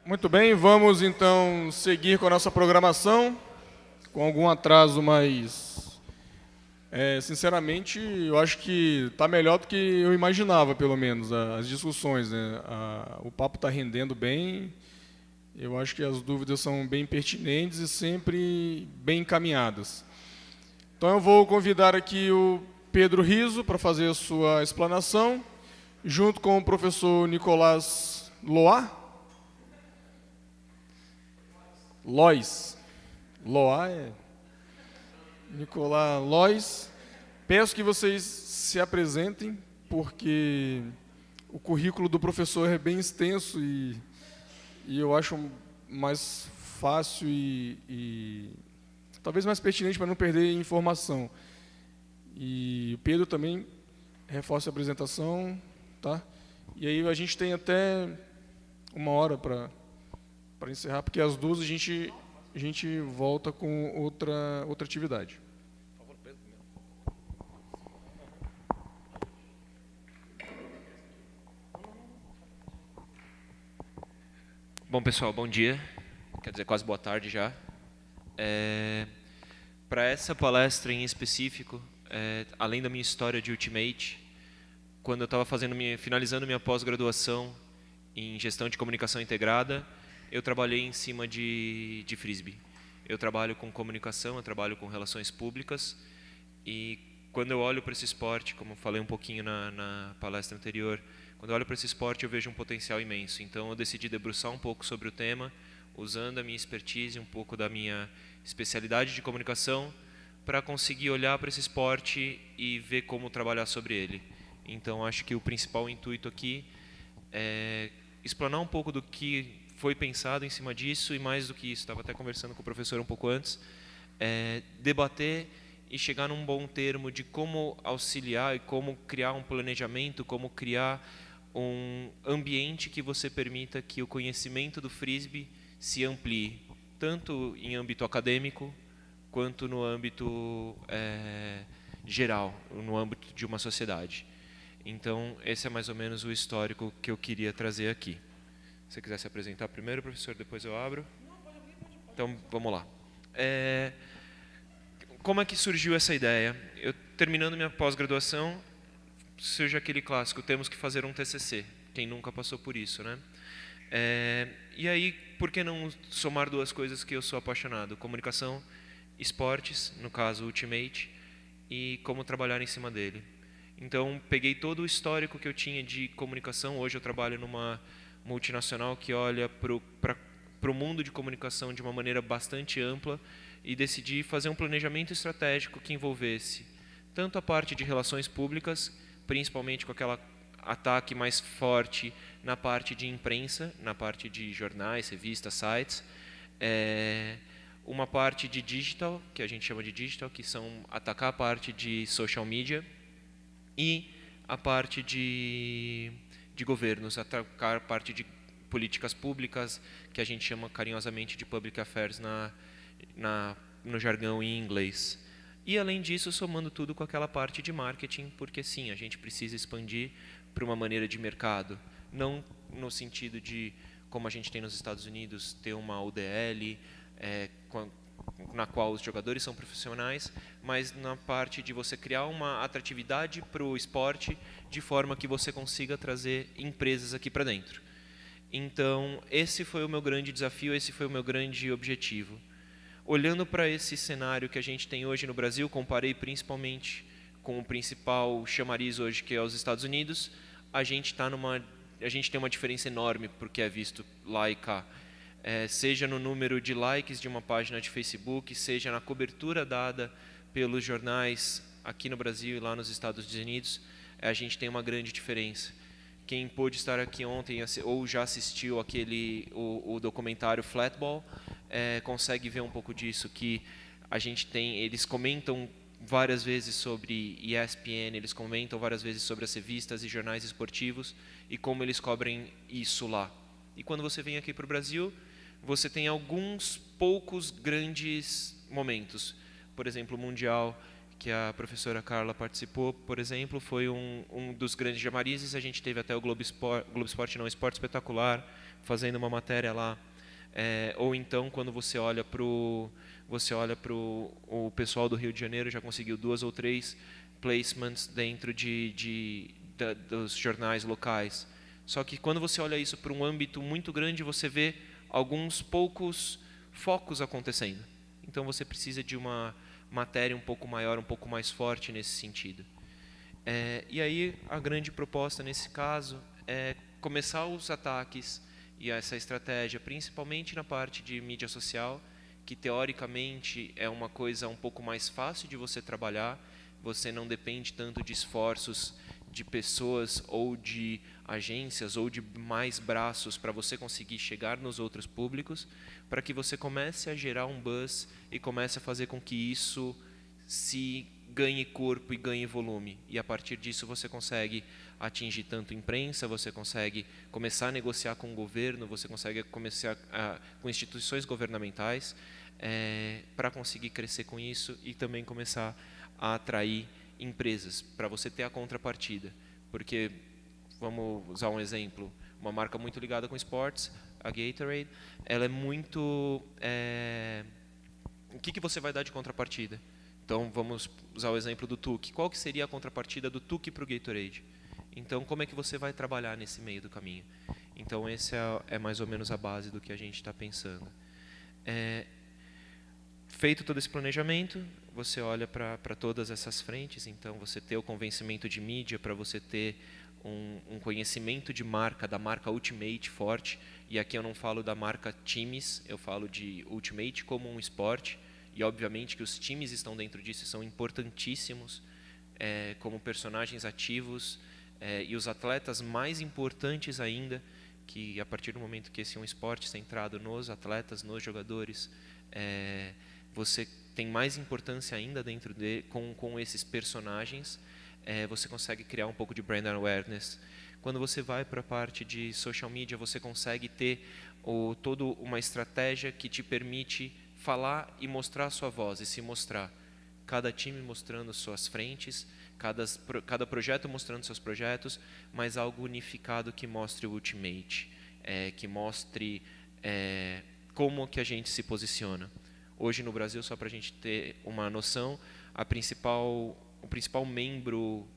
Muito bem, vamos então seguir com a nossa programação, com algum atraso, mas sinceramente eu acho que está melhor do que eu imaginava, pelo menos, as discussões, né? O papo está rendendo bem, eu acho que as dúvidas são bem pertinentes e sempre bem encaminhadas. Então eu vou convidar aqui o Pedro Riso para fazer a sua explanação, junto com o professor Nicolás Lois. Loa é Nicolás Lois. Peço que vocês se apresentem, porque o currículo do professor é bem extenso e eu acho mais fácil e talvez mais pertinente para não perder informação. E o Pedro também reforça a apresentação, tá? E aí a gente tem até 1 hora para encerrar, porque às 12 a gente volta com outra atividade. Bom, pessoal, bom dia. Quer dizer, quase boa tarde já. Para essa palestra em específico, além da minha história de Ultimate, quando eu estava finalizando minha pós-graduação em gestão de comunicação integrada, eu trabalhei em cima de Frisbee. Eu trabalho com comunicação, eu trabalho com relações públicas, e quando eu olho para esse esporte, como eu falei um pouquinho na palestra anterior, quando eu olho para esse esporte eu vejo um potencial imenso. Então eu decidi debruçar um pouco sobre o tema, usando a minha expertise, um pouco da minha especialidade de comunicação, para conseguir olhar para esse esporte e ver como trabalhar sobre ele. Então acho que o principal intuito aqui é explanar um pouco do que foi pensado em cima disso, e mais do que isso, estava até conversando com o professor um pouco antes, debater e chegar num bom termo de como auxiliar e como criar um planejamento, como criar um ambiente que você permita que o conhecimento do Frisbee se amplie, tanto em âmbito acadêmico, quanto no âmbito geral, no âmbito de uma sociedade. Então, esse é mais ou menos o histórico que eu queria trazer aqui. Se você quiser se apresentar primeiro, professor, depois eu abro. Então, vamos lá. Como é que surgiu essa ideia? Eu, terminando minha pós-graduação, surge aquele clássico, temos que fazer um TCC. Quem nunca passou por isso, né? E aí, por que não somar duas coisas que eu sou apaixonado? Comunicação, esportes, no caso Ultimate, e como trabalhar em cima dele. Então, peguei todo o histórico que eu tinha de comunicação. Hoje eu trabalho numa multinacional que olha para o mundo de comunicação de uma maneira bastante ampla, e decidi fazer um planejamento estratégico que envolvesse tanto a parte de relações públicas, principalmente com aquele ataque mais forte na parte de imprensa, na parte de jornais, revistas, sites, uma parte de digital, que a gente chama de digital, que são atacar a parte de social media, e a parte de governos, atacar a parte de políticas públicas, que a gente chama carinhosamente de public affairs no jargão em inglês. E, além disso, somando tudo com aquela parte de marketing, porque, sim, a gente precisa expandir para uma maneira de mercado, não no sentido de, como a gente tem nos Estados Unidos, ter uma UDL, na qual os jogadores são profissionais, mas na parte de você criar uma atratividade para o esporte, de forma que você consiga trazer empresas aqui para dentro. Então, esse foi o meu grande desafio, esse foi o meu grande objetivo. Olhando para esse cenário que a gente tem hoje no Brasil, comparei principalmente com o principal chamariz hoje, que é os Estados Unidos, a gente tem uma diferença enorme porque é visto lá e cá. Seja no número de likes de uma página de Facebook, seja na cobertura dada pelos jornais aqui no Brasil e lá nos Estados Unidos, a gente tem uma grande diferença. Quem pôde estar aqui ontem ou já assistiu o documentário Flatball, consegue ver um pouco disso, que eles comentam várias vezes sobre ESPN, eles comentam várias vezes sobre as revistas e jornais esportivos e como eles cobrem isso lá. E quando você vem aqui para o Brasil, você tem alguns poucos grandes momentos. Por exemplo, o Mundial, que a professora Carla participou, por exemplo, foi um dos grandes chamarizes. A gente teve até o Globo Esporte, não, Esporte Espetacular, fazendo uma matéria lá. Ou então, quando você olha para o pessoal do Rio de Janeiro, já conseguiu 2 ou 3 placements dentro dos jornais locais. Só que quando você olha isso para um âmbito muito grande, você vê alguns poucos focos acontecendo. Então você precisa de uma matéria um pouco maior, um pouco mais forte nesse sentido. E aí a grande proposta nesse caso é começar os ataques e essa estratégia, principalmente na parte de mídia social, que teoricamente é uma coisa um pouco mais fácil de você trabalhar. Você não depende tanto de esforços de pessoas ou de agências ou de mais braços para você conseguir chegar nos outros públicos, para que você comece a gerar um buzz e comece a fazer com que isso se ganhe corpo e ganhe volume. E a partir disso você consegue atingir tanto imprensa, você consegue começar a negociar com o governo, você consegue começar com instituições governamentais, para conseguir crescer com isso e também começar a atrair empresas, para você ter a contrapartida. Porque, vamos usar um exemplo, uma marca muito ligada com esportes, a Gatorade, ela é muito... o que você vai dar de contrapartida? Então, vamos usar o exemplo do Tuque. Qual que seria a contrapartida do Tuque para o Gatorade? Então, como é que você vai trabalhar nesse meio do caminho? Então, esse é mais ou menos a base do que a gente está pensando. Feito todo esse planejamento, você olha para todas essas frentes. Então, você ter o convencimento de mídia, para você ter um conhecimento de marca, da marca Ultimate forte. E aqui eu não falo da marca times, eu falo de Ultimate como um esporte. E, obviamente, que os times estão dentro disso, são importantíssimos como personagens ativos. E os atletas mais importantes ainda, que a partir do momento que esse é um esporte centrado nos atletas, nos jogadores, você tem mais importância ainda dentro com esses personagens. Você consegue criar um pouco de brand awareness. Quando você vai para a parte de social media, você consegue ter toda uma estratégia que te permite falar e mostrar a sua voz e se mostrar. Cada time mostrando suas frentes, cada projeto mostrando seus projetos, mas algo unificado que mostre o Ultimate, que mostre como que a gente se posiciona. Hoje no Brasil, só para a gente ter uma noção, o principal membro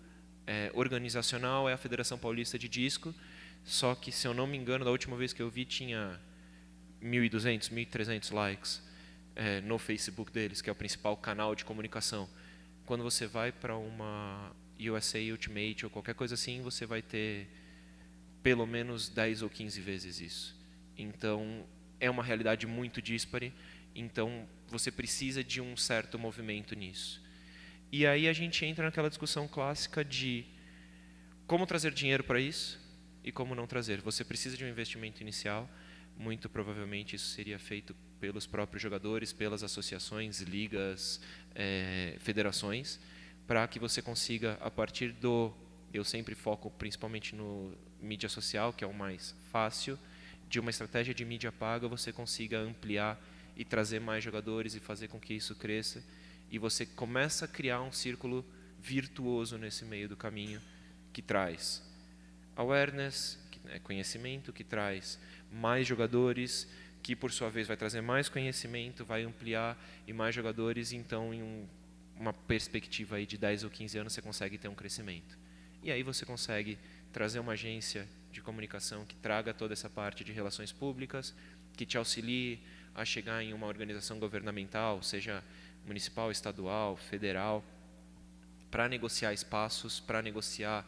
organizacional é a Federação Paulista de Disco, só que, se eu não me engano, da última vez que eu vi, tinha 1.200, 1.300 likes no Facebook deles, que é o principal canal de comunicação. Quando você vai para uma USA Ultimate ou qualquer coisa assim, você vai ter pelo menos 10 ou 15 vezes isso. Então, é uma realidade muito díspare. Então, você precisa de um certo movimento nisso. E aí a gente entra naquela discussão clássica de como trazer dinheiro para isso e como não trazer. Você precisa de um investimento inicial. Muito provavelmente isso seria feito pelos próprios jogadores, pelas associações, ligas, federações, para que você consiga, a partir eu sempre foco principalmente no mídia social, que é o mais fácil, de uma estratégia de mídia paga, você consiga ampliar e trazer mais jogadores e fazer com que isso cresça. E você começa a criar um círculo virtuoso nesse meio do caminho, que traz awareness, conhecimento, que traz mais jogadores, que por sua vez vai trazer mais conhecimento, vai ampliar e mais jogadores. Então, em uma perspectiva aí de 10 ou 15 anos, você consegue ter um crescimento. E aí você consegue trazer uma agência de comunicação que traga toda essa parte de relações públicas, que te auxilie a chegar em uma organização governamental, seja municipal, estadual, federal, para negociar espaços, para negociar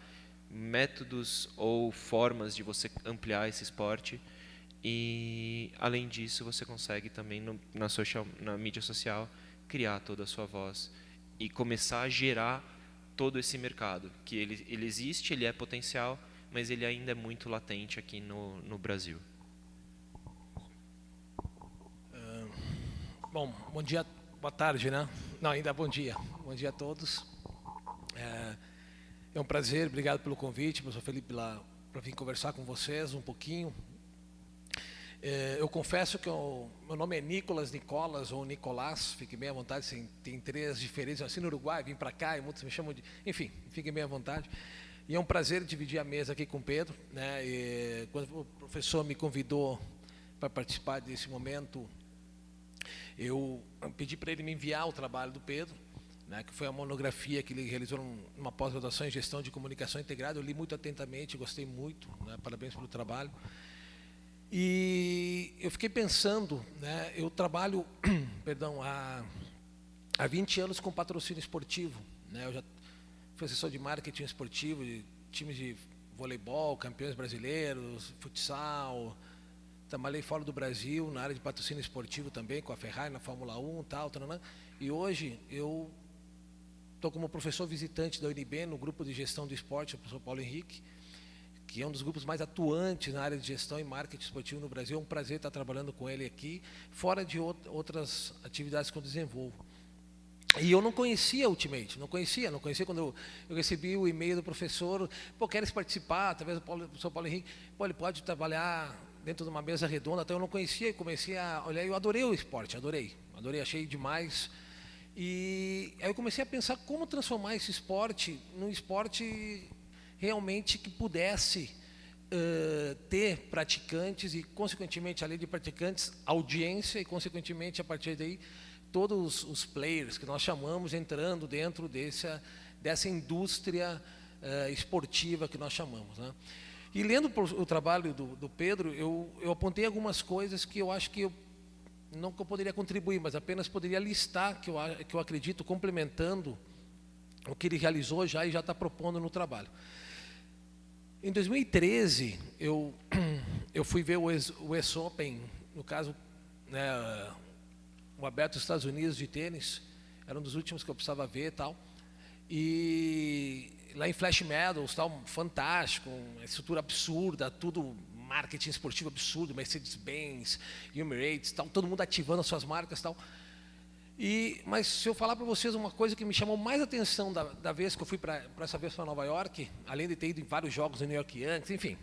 métodos ou formas de você ampliar esse esporte. E, além disso, você consegue também, na mídia social, criar toda a sua voz e começar a gerar todo esse mercado, que ele existe, ele é potencial, mas ele ainda é muito latente aqui no Brasil. Bom, bom dia, boa tarde, né? Não, ainda bom dia. Bom dia a todos. É um prazer, obrigado pelo convite, professor Felipe, para vir conversar com vocês um pouquinho. Eu confesso que meu nome é Nicolas ou Nicolás, fique bem à vontade, tem 3 diferentes, eu nasci no Uruguai, vim para cá e muitos me chamam de... Enfim, fiquem bem à vontade. E é um prazer dividir a mesa aqui com o Pedro, né? E quando o professor me convidou para participar desse momento, eu pedi para ele me enviar o trabalho do Pedro, né, que foi a monografia que ele realizou numa pós-graduação em Gestão de Comunicação Integrada. Eu li muito atentamente, gostei muito, né, parabéns pelo trabalho. E eu fiquei pensando, né, eu trabalho perdão, há 20 anos com patrocínio esportivo, né, eu já fui assessor de marketing esportivo, de times de voleibol, campeões brasileiros, futsal, trabalhei fora do Brasil, na área de patrocínio esportivo também, com a Ferrari, na Fórmula 1 tal, e hoje eu estou como professor visitante da UNB, no grupo de gestão do esporte, o professor Paulo Henrique, que é um dos grupos mais atuantes na área de gestão e marketing esportivo no Brasil. É um prazer estar trabalhando com ele aqui, fora de outras atividades que eu desenvolvo. E eu não conhecia a Ultimate, não conhecia quando eu recebi o e-mail do professor, queres participar, talvez o professor Paulo Henrique, ele pode trabalhar dentro de uma mesa redonda, então eu não conhecia e comecei a olhar, eu adorei o esporte, adorei, achei demais. E aí eu comecei a pensar como transformar esse esporte num esporte realmente que pudesse ter praticantes e, consequentemente, além de praticantes, audiência e, consequentemente, a partir daí, todos os players que nós chamamos entrando dentro dessa indústria esportiva que nós chamamos, né? E lendo o trabalho do Pedro, eu apontei algumas coisas que eu acho que não que eu poderia contribuir, mas apenas poderia listar, que eu acredito, complementando o que ele realizou já e já está propondo no trabalho. Em 2013, eu fui ver o US Open, no caso, né, o Aberto dos Estados Unidos de tênis, era um dos últimos que eu precisava ver e tal, e lá em Flash Meadows, tal, fantástico, uma estrutura absurda, tudo marketing esportivo absurdo, Mercedes-Benz, Emirates, tal, todo mundo ativando as suas marcas, tal. Mas se eu falar para vocês uma coisa que me chamou mais atenção da vez que eu fui para Nova York, além de ter ido em vários jogos no New York Yankees, enfim,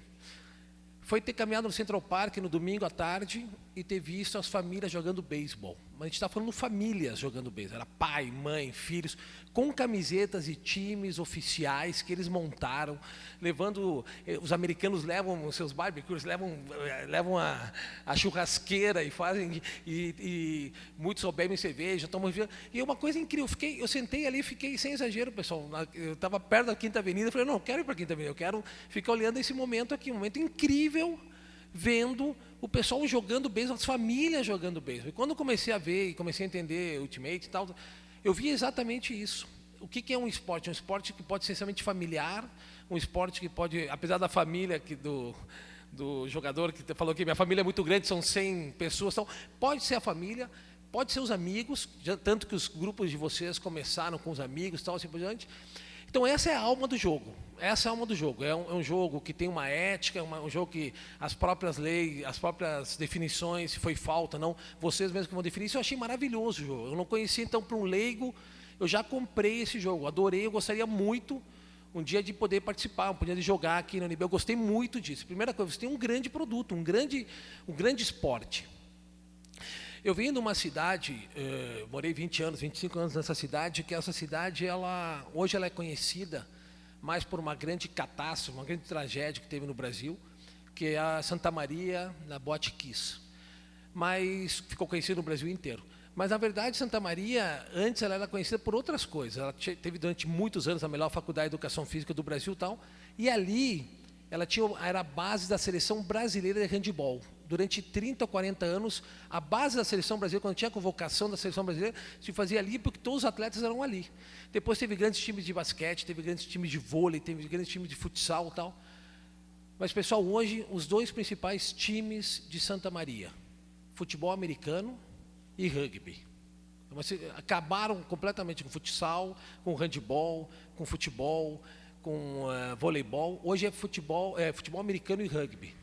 foi ter caminhado no Central Park no domingo à tarde e ter visto as famílias jogando beisebol. Mas a gente está falando famílias jogando beisebol, era pai, mãe, filhos, com camisetas e times oficiais que eles montaram, levando, os americanos levam os seus barbecues, levam a churrasqueira e fazem, e muitos só bebem cerveja, tomam vinho. E é uma coisa incrível, eu sentei ali e fiquei, sem exagero, pessoal, eu estava perto da Quinta Avenida, falei, não quero ir para a Quinta Avenida, eu quero ficar olhando esse momento aqui, um momento incrível, vendo o pessoal jogando beisebol, as famílias jogando beisebol. E quando eu comecei a ver e comecei a entender Ultimate e tal, eu vi exatamente isso. O que é um esporte? Um esporte que pode ser extremamente familiar, um esporte que pode, apesar da família do jogador que falou que minha família é muito grande, são 100 pessoas, então, pode ser a família, pode ser os amigos, tanto que os grupos de vocês começaram com os amigos, tal, assim por diante. Então essa é a alma do jogo. Essa é a alma do jogo. É um jogo que tem uma ética, um jogo que as próprias leis, as próprias definições, se foi falta, não, vocês mesmos que vão definir. Isso eu achei maravilhoso o jogo. Eu não conhecia, então, para um leigo, eu já comprei esse jogo. Adorei, eu gostaria muito um dia de poder participar, um dia de jogar aqui na UNB. Eu gostei muito disso. Primeira coisa, você tem um grande produto, um grande esporte. Eu vim de uma cidade, morei 20 anos, 25 anos nessa cidade, que essa cidade, hoje ela é conhecida mais por uma grande catástrofe, uma grande tragédia que teve no Brasil, que é a Santa Maria, na Boate Kiss. Mas ficou conhecida no Brasil inteiro. Mas, na verdade, Santa Maria, antes ela era conhecida por outras coisas. Ela teve durante muitos anos a melhor faculdade de educação física do Brasil e tal, e ali ela era a base da seleção brasileira de handebol. Durante 30 ou 40 anos, a base da seleção brasileira, quando tinha a convocação da seleção brasileira, se fazia ali porque todos os atletas eram ali. Depois teve grandes times de basquete, teve grandes times de vôlei, teve grandes times de futsal e tal. Mas, pessoal, hoje, os 2 principais times de Santa Maria, futebol americano e rugby. Então, acabaram completamente com futsal, com handebol, com futebol, com voleibol. Hoje é futebol americano e rugby.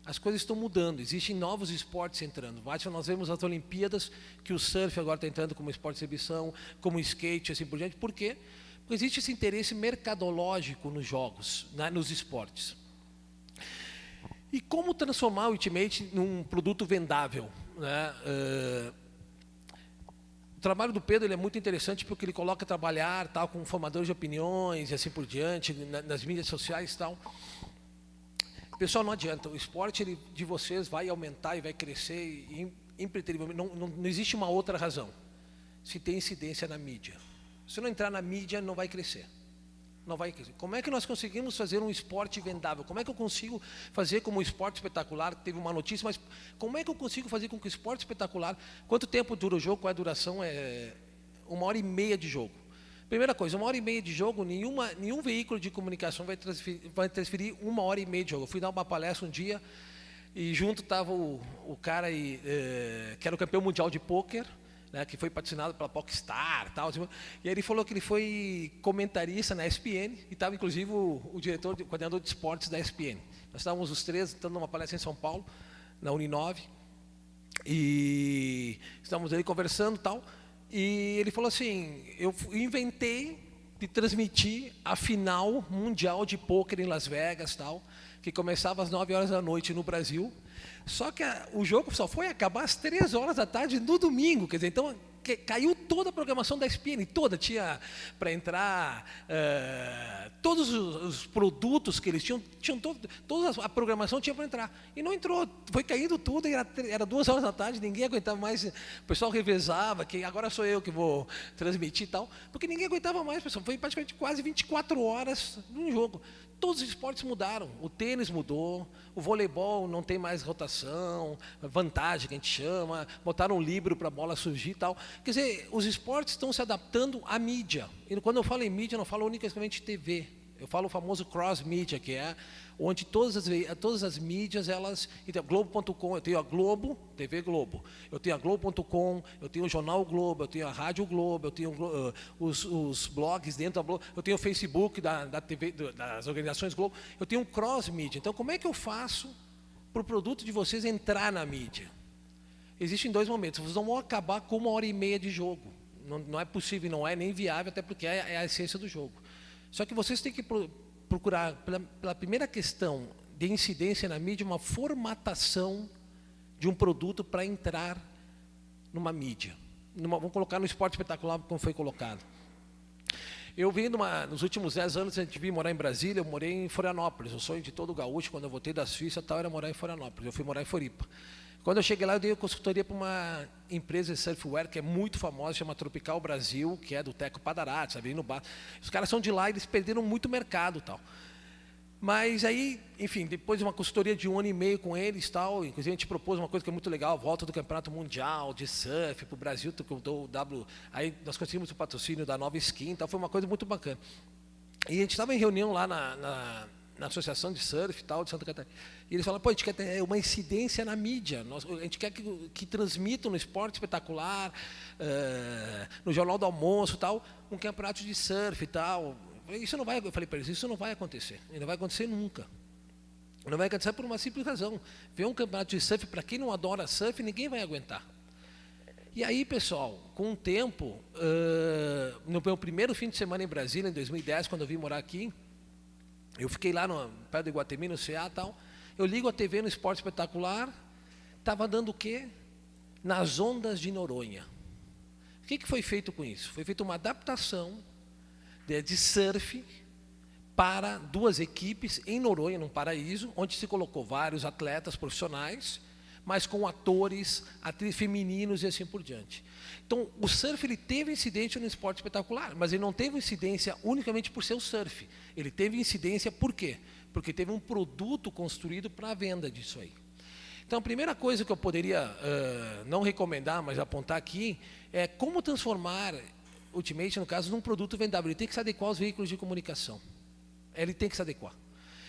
As coisas estão mudando, existem novos esportes entrando. Nós vemos as Olimpíadas, que o surf agora está entrando como esporte de exibição, como o skate, assim por diante. Por quê? Porque existe esse interesse mercadológico nos jogos, nos esportes. E como transformar o Ultimate num produto vendável, né? O trabalho do Pedro ele é muito interessante porque ele coloca trabalhar tal, com formadores de opiniões e assim por diante, nas mídias sociais e tal. Pessoal, não adianta, o esporte de vocês vai aumentar e vai crescer impreterivelmente, não existe uma outra razão. Se tem incidência na mídia. Se não entrar na mídia, não vai crescer. Não vai crescer. Como é que nós conseguimos fazer um esporte vendável? Como é que eu consigo fazer como um esporte espetacular? Teve uma notícia, mas como é que eu consigo fazer com que o esporte espetacular... Quanto tempo dura o jogo? Qual é a duração? É 1h30 de jogo. Primeira coisa, 1h30 de jogo, nenhum veículo de comunicação vai transferir 1h30 de jogo. Eu fui dar uma palestra um dia e junto estava o cara que era o campeão mundial de pôquer, né, que foi patrocinado pela PokerStar, tal, assim, e aí ele falou que ele foi comentarista na ESPN e estava inclusive o coordenador de esportes da ESPN. Nós estávamos os três dando uma palestra em São Paulo, na Uninove, e estávamos ali conversando, tal, e ele falou assim: eu inventei de transmitir a final mundial de pôquer em Las Vegas, tal, que começava às 9h da noite no Brasil. Só que o jogo só foi acabar às 3h da tarde no domingo, quer dizer, então caiu toda a programação da ESPN, toda, tinha para entrar todos os produtos que eles tinham toda a programação tinha para entrar, e não entrou, foi caindo tudo, e era 2h da tarde, ninguém aguentava mais, o pessoal revezava, que agora sou eu que vou transmitir e tal, porque ninguém aguentava mais, pessoal, foi praticamente quase 24 horas num jogo. Todos os esportes mudaram, o tênis mudou, o voleibol não tem mais rotação, vantagem que a gente chama, botaram um livro para a bola surgir e tal. Quer dizer, os esportes estão se adaptando à mídia. E quando eu falo em mídia, eu não falo unicamente TV. Eu falo o famoso cross-mídia, que é onde todas as mídias, elas... Então, Globo.com, eu tenho a Globo, TV Globo. Eu tenho a Globo.com, eu tenho o Jornal Globo, eu tenho a Rádio Globo, eu tenho os blogs dentro da Globo, eu tenho o Facebook da TV, das organizações Globo. Eu tenho um cross-mídia. Então, como é que eu faço para o produto de vocês entrar na mídia? Existem 2 momentos. Vocês não vão acabar com 1h30 de jogo. Não é possível, não é nem viável, até porque é a essência do jogo. Só que vocês têm que procurar, pela primeira questão de incidência na mídia, uma formatação de um produto para entrar numa mídia. Vamos colocar no esporte espetacular, como foi colocado. Eu vim nos últimos 10 anos, a gente veio morar em Brasília, eu morei em Florianópolis. O sonho de todo gaúcho, quando eu voltei da Suíça, tal, era morar em Florianópolis. Eu fui morar em Floripa. Quando eu cheguei lá, eu dei consultoria para uma empresa de surfwear que é muito famosa, chama Tropical Brasil, que é do Teco Padarati, sabe, no bar. Os caras são de lá e eles perderam muito mercado, tal. Mas aí, enfim, depois de uma consultoria de 1 ano e meio com eles, tal, inclusive a gente propôs uma coisa que é muito legal, a volta do Campeonato Mundial de Surf para o Brasil, aí nós conseguimos o patrocínio da Nova Skin, tal, foi uma coisa muito bacana. E a gente estava em reunião lá na Associação de Surf e tal, de Santa Catarina. E eles falaram, pô, a gente quer ter uma incidência na mídia, a gente quer que transmitam no Esporte Espetacular, no Jornal do Almoço e tal, um campeonato de surf e tal. Eu falei para eles, isso não vai acontecer, e não vai acontecer nunca. Não vai acontecer por uma simples razão. Ver um campeonato de surf, para quem não adora surf, ninguém vai aguentar. E aí, pessoal, com o tempo, no meu primeiro fim de semana em Brasília, em 2010, quando eu vim morar aqui, eu fiquei lá perto do Iguatemi, no CA e tal. Eu ligo a TV no Esporte Espetacular, estava dando o quê? Nas Ondas de Noronha. O que foi feito com isso? Foi feita uma adaptação de surf para 2 equipes em Noronha, num paraíso, onde se colocou vários atletas profissionais, mas com atores femininos e assim por diante. Então, o surf ele teve incidência no Esporte Espetacular, mas ele não teve incidência unicamente por ser o surf. Ele teve incidência por quê? Porque teve um produto construído para a venda disso aí. Então, a primeira coisa que eu poderia não recomendar, mas apontar aqui, é como transformar Ultimate, no caso, num produto vendável. Ele tem que se adequar aos veículos de comunicação. Ele tem que se adequar.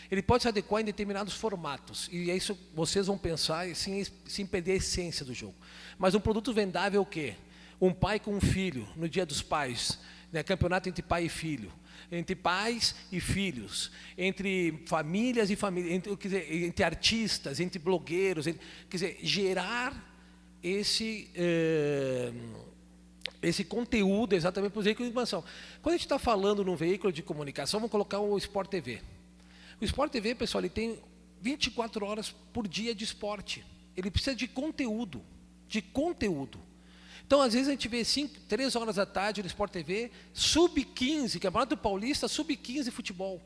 Ele pode se adequar em determinados formatos, e é isso vocês vão pensar sem perder a essência do jogo. Mas um produto vendável é o quê? Um pai com um filho, no Dia dos Pais, né? Campeonato entre pai e filho, entre pais e filhos, entre famílias e famílias, entre artistas, entre blogueiros, quer dizer, gerar esse conteúdo exatamente para os veículos de comunicação. Quando a gente está falando num veículo de comunicação, vamos colocar o Sport TV. O Sport TV, pessoal, ele tem 24 horas por dia de esporte. Ele precisa de conteúdo, de conteúdo. Então, às vezes, a gente vê 3 horas da tarde no Sport TV, sub-15, Campeonato Paulista, sub-15 futebol.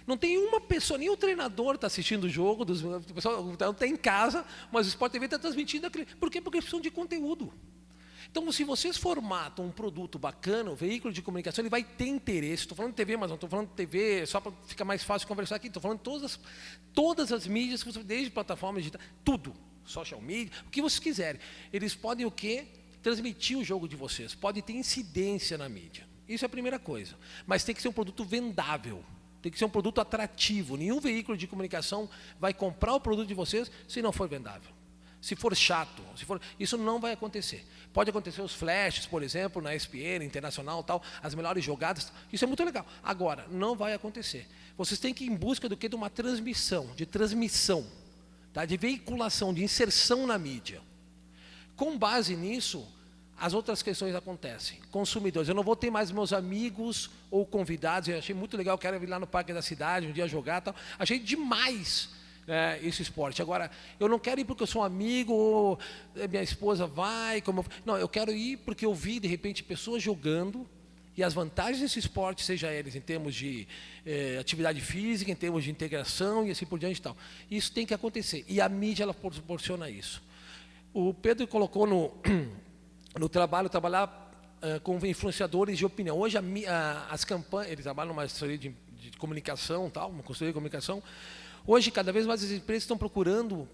Não tem uma pessoa, nem o treinador está assistindo o jogo, o pessoal está em casa, mas o Sport TV está transmitindo aquele. Por quê? Porque eles precisam de conteúdo. Então, se vocês formatam um produto bacana, o veículo de comunicação, ele vai ter interesse. Estou falando de TV, mas não estou falando de TV só para ficar mais fácil conversar aqui. Estou falando de todas as mídias, desde plataformas digitais, tudo. Social media, o que vocês quiserem. Eles podem o quê? Transmitir o jogo de vocês. Pode ter incidência na mídia. Isso é a primeira coisa. Mas tem que ser um produto vendável. Tem que ser um produto atrativo. Nenhum veículo de comunicação vai comprar o produto de vocês se não for vendável. Se for chato, isso não vai acontecer. Pode acontecer os flashes, por exemplo, na ESPN, Internacional, tal, as melhores jogadas. Isso é muito legal. Agora, não vai acontecer. Vocês têm que ir em busca do quê? De uma transmissão, tá? De veiculação, de inserção na mídia. Com base nisso, as outras questões acontecem. Consumidores, eu não vou ter mais meus amigos ou convidados, eu achei muito legal, quero ir lá no Parque da Cidade, um dia jogar, tal. Achei demais esse esporte. Agora, eu não quero ir porque eu sou um amigo, ou minha esposa vai, não, eu quero ir porque eu vi, de repente, pessoas jogando, e as vantagens desse esporte, seja eles em termos de atividade física, em termos de integração, e assim por diante e tal. Isso tem que acontecer, e a mídia, ela proporciona isso. O Pedro colocou no trabalhar com influenciadores de opinião. Hoje, as campanhas, ele trabalha numa assessoria de comunicação, tal, uma consultoria de comunicação. Hoje, cada vez mais as empresas estão procurando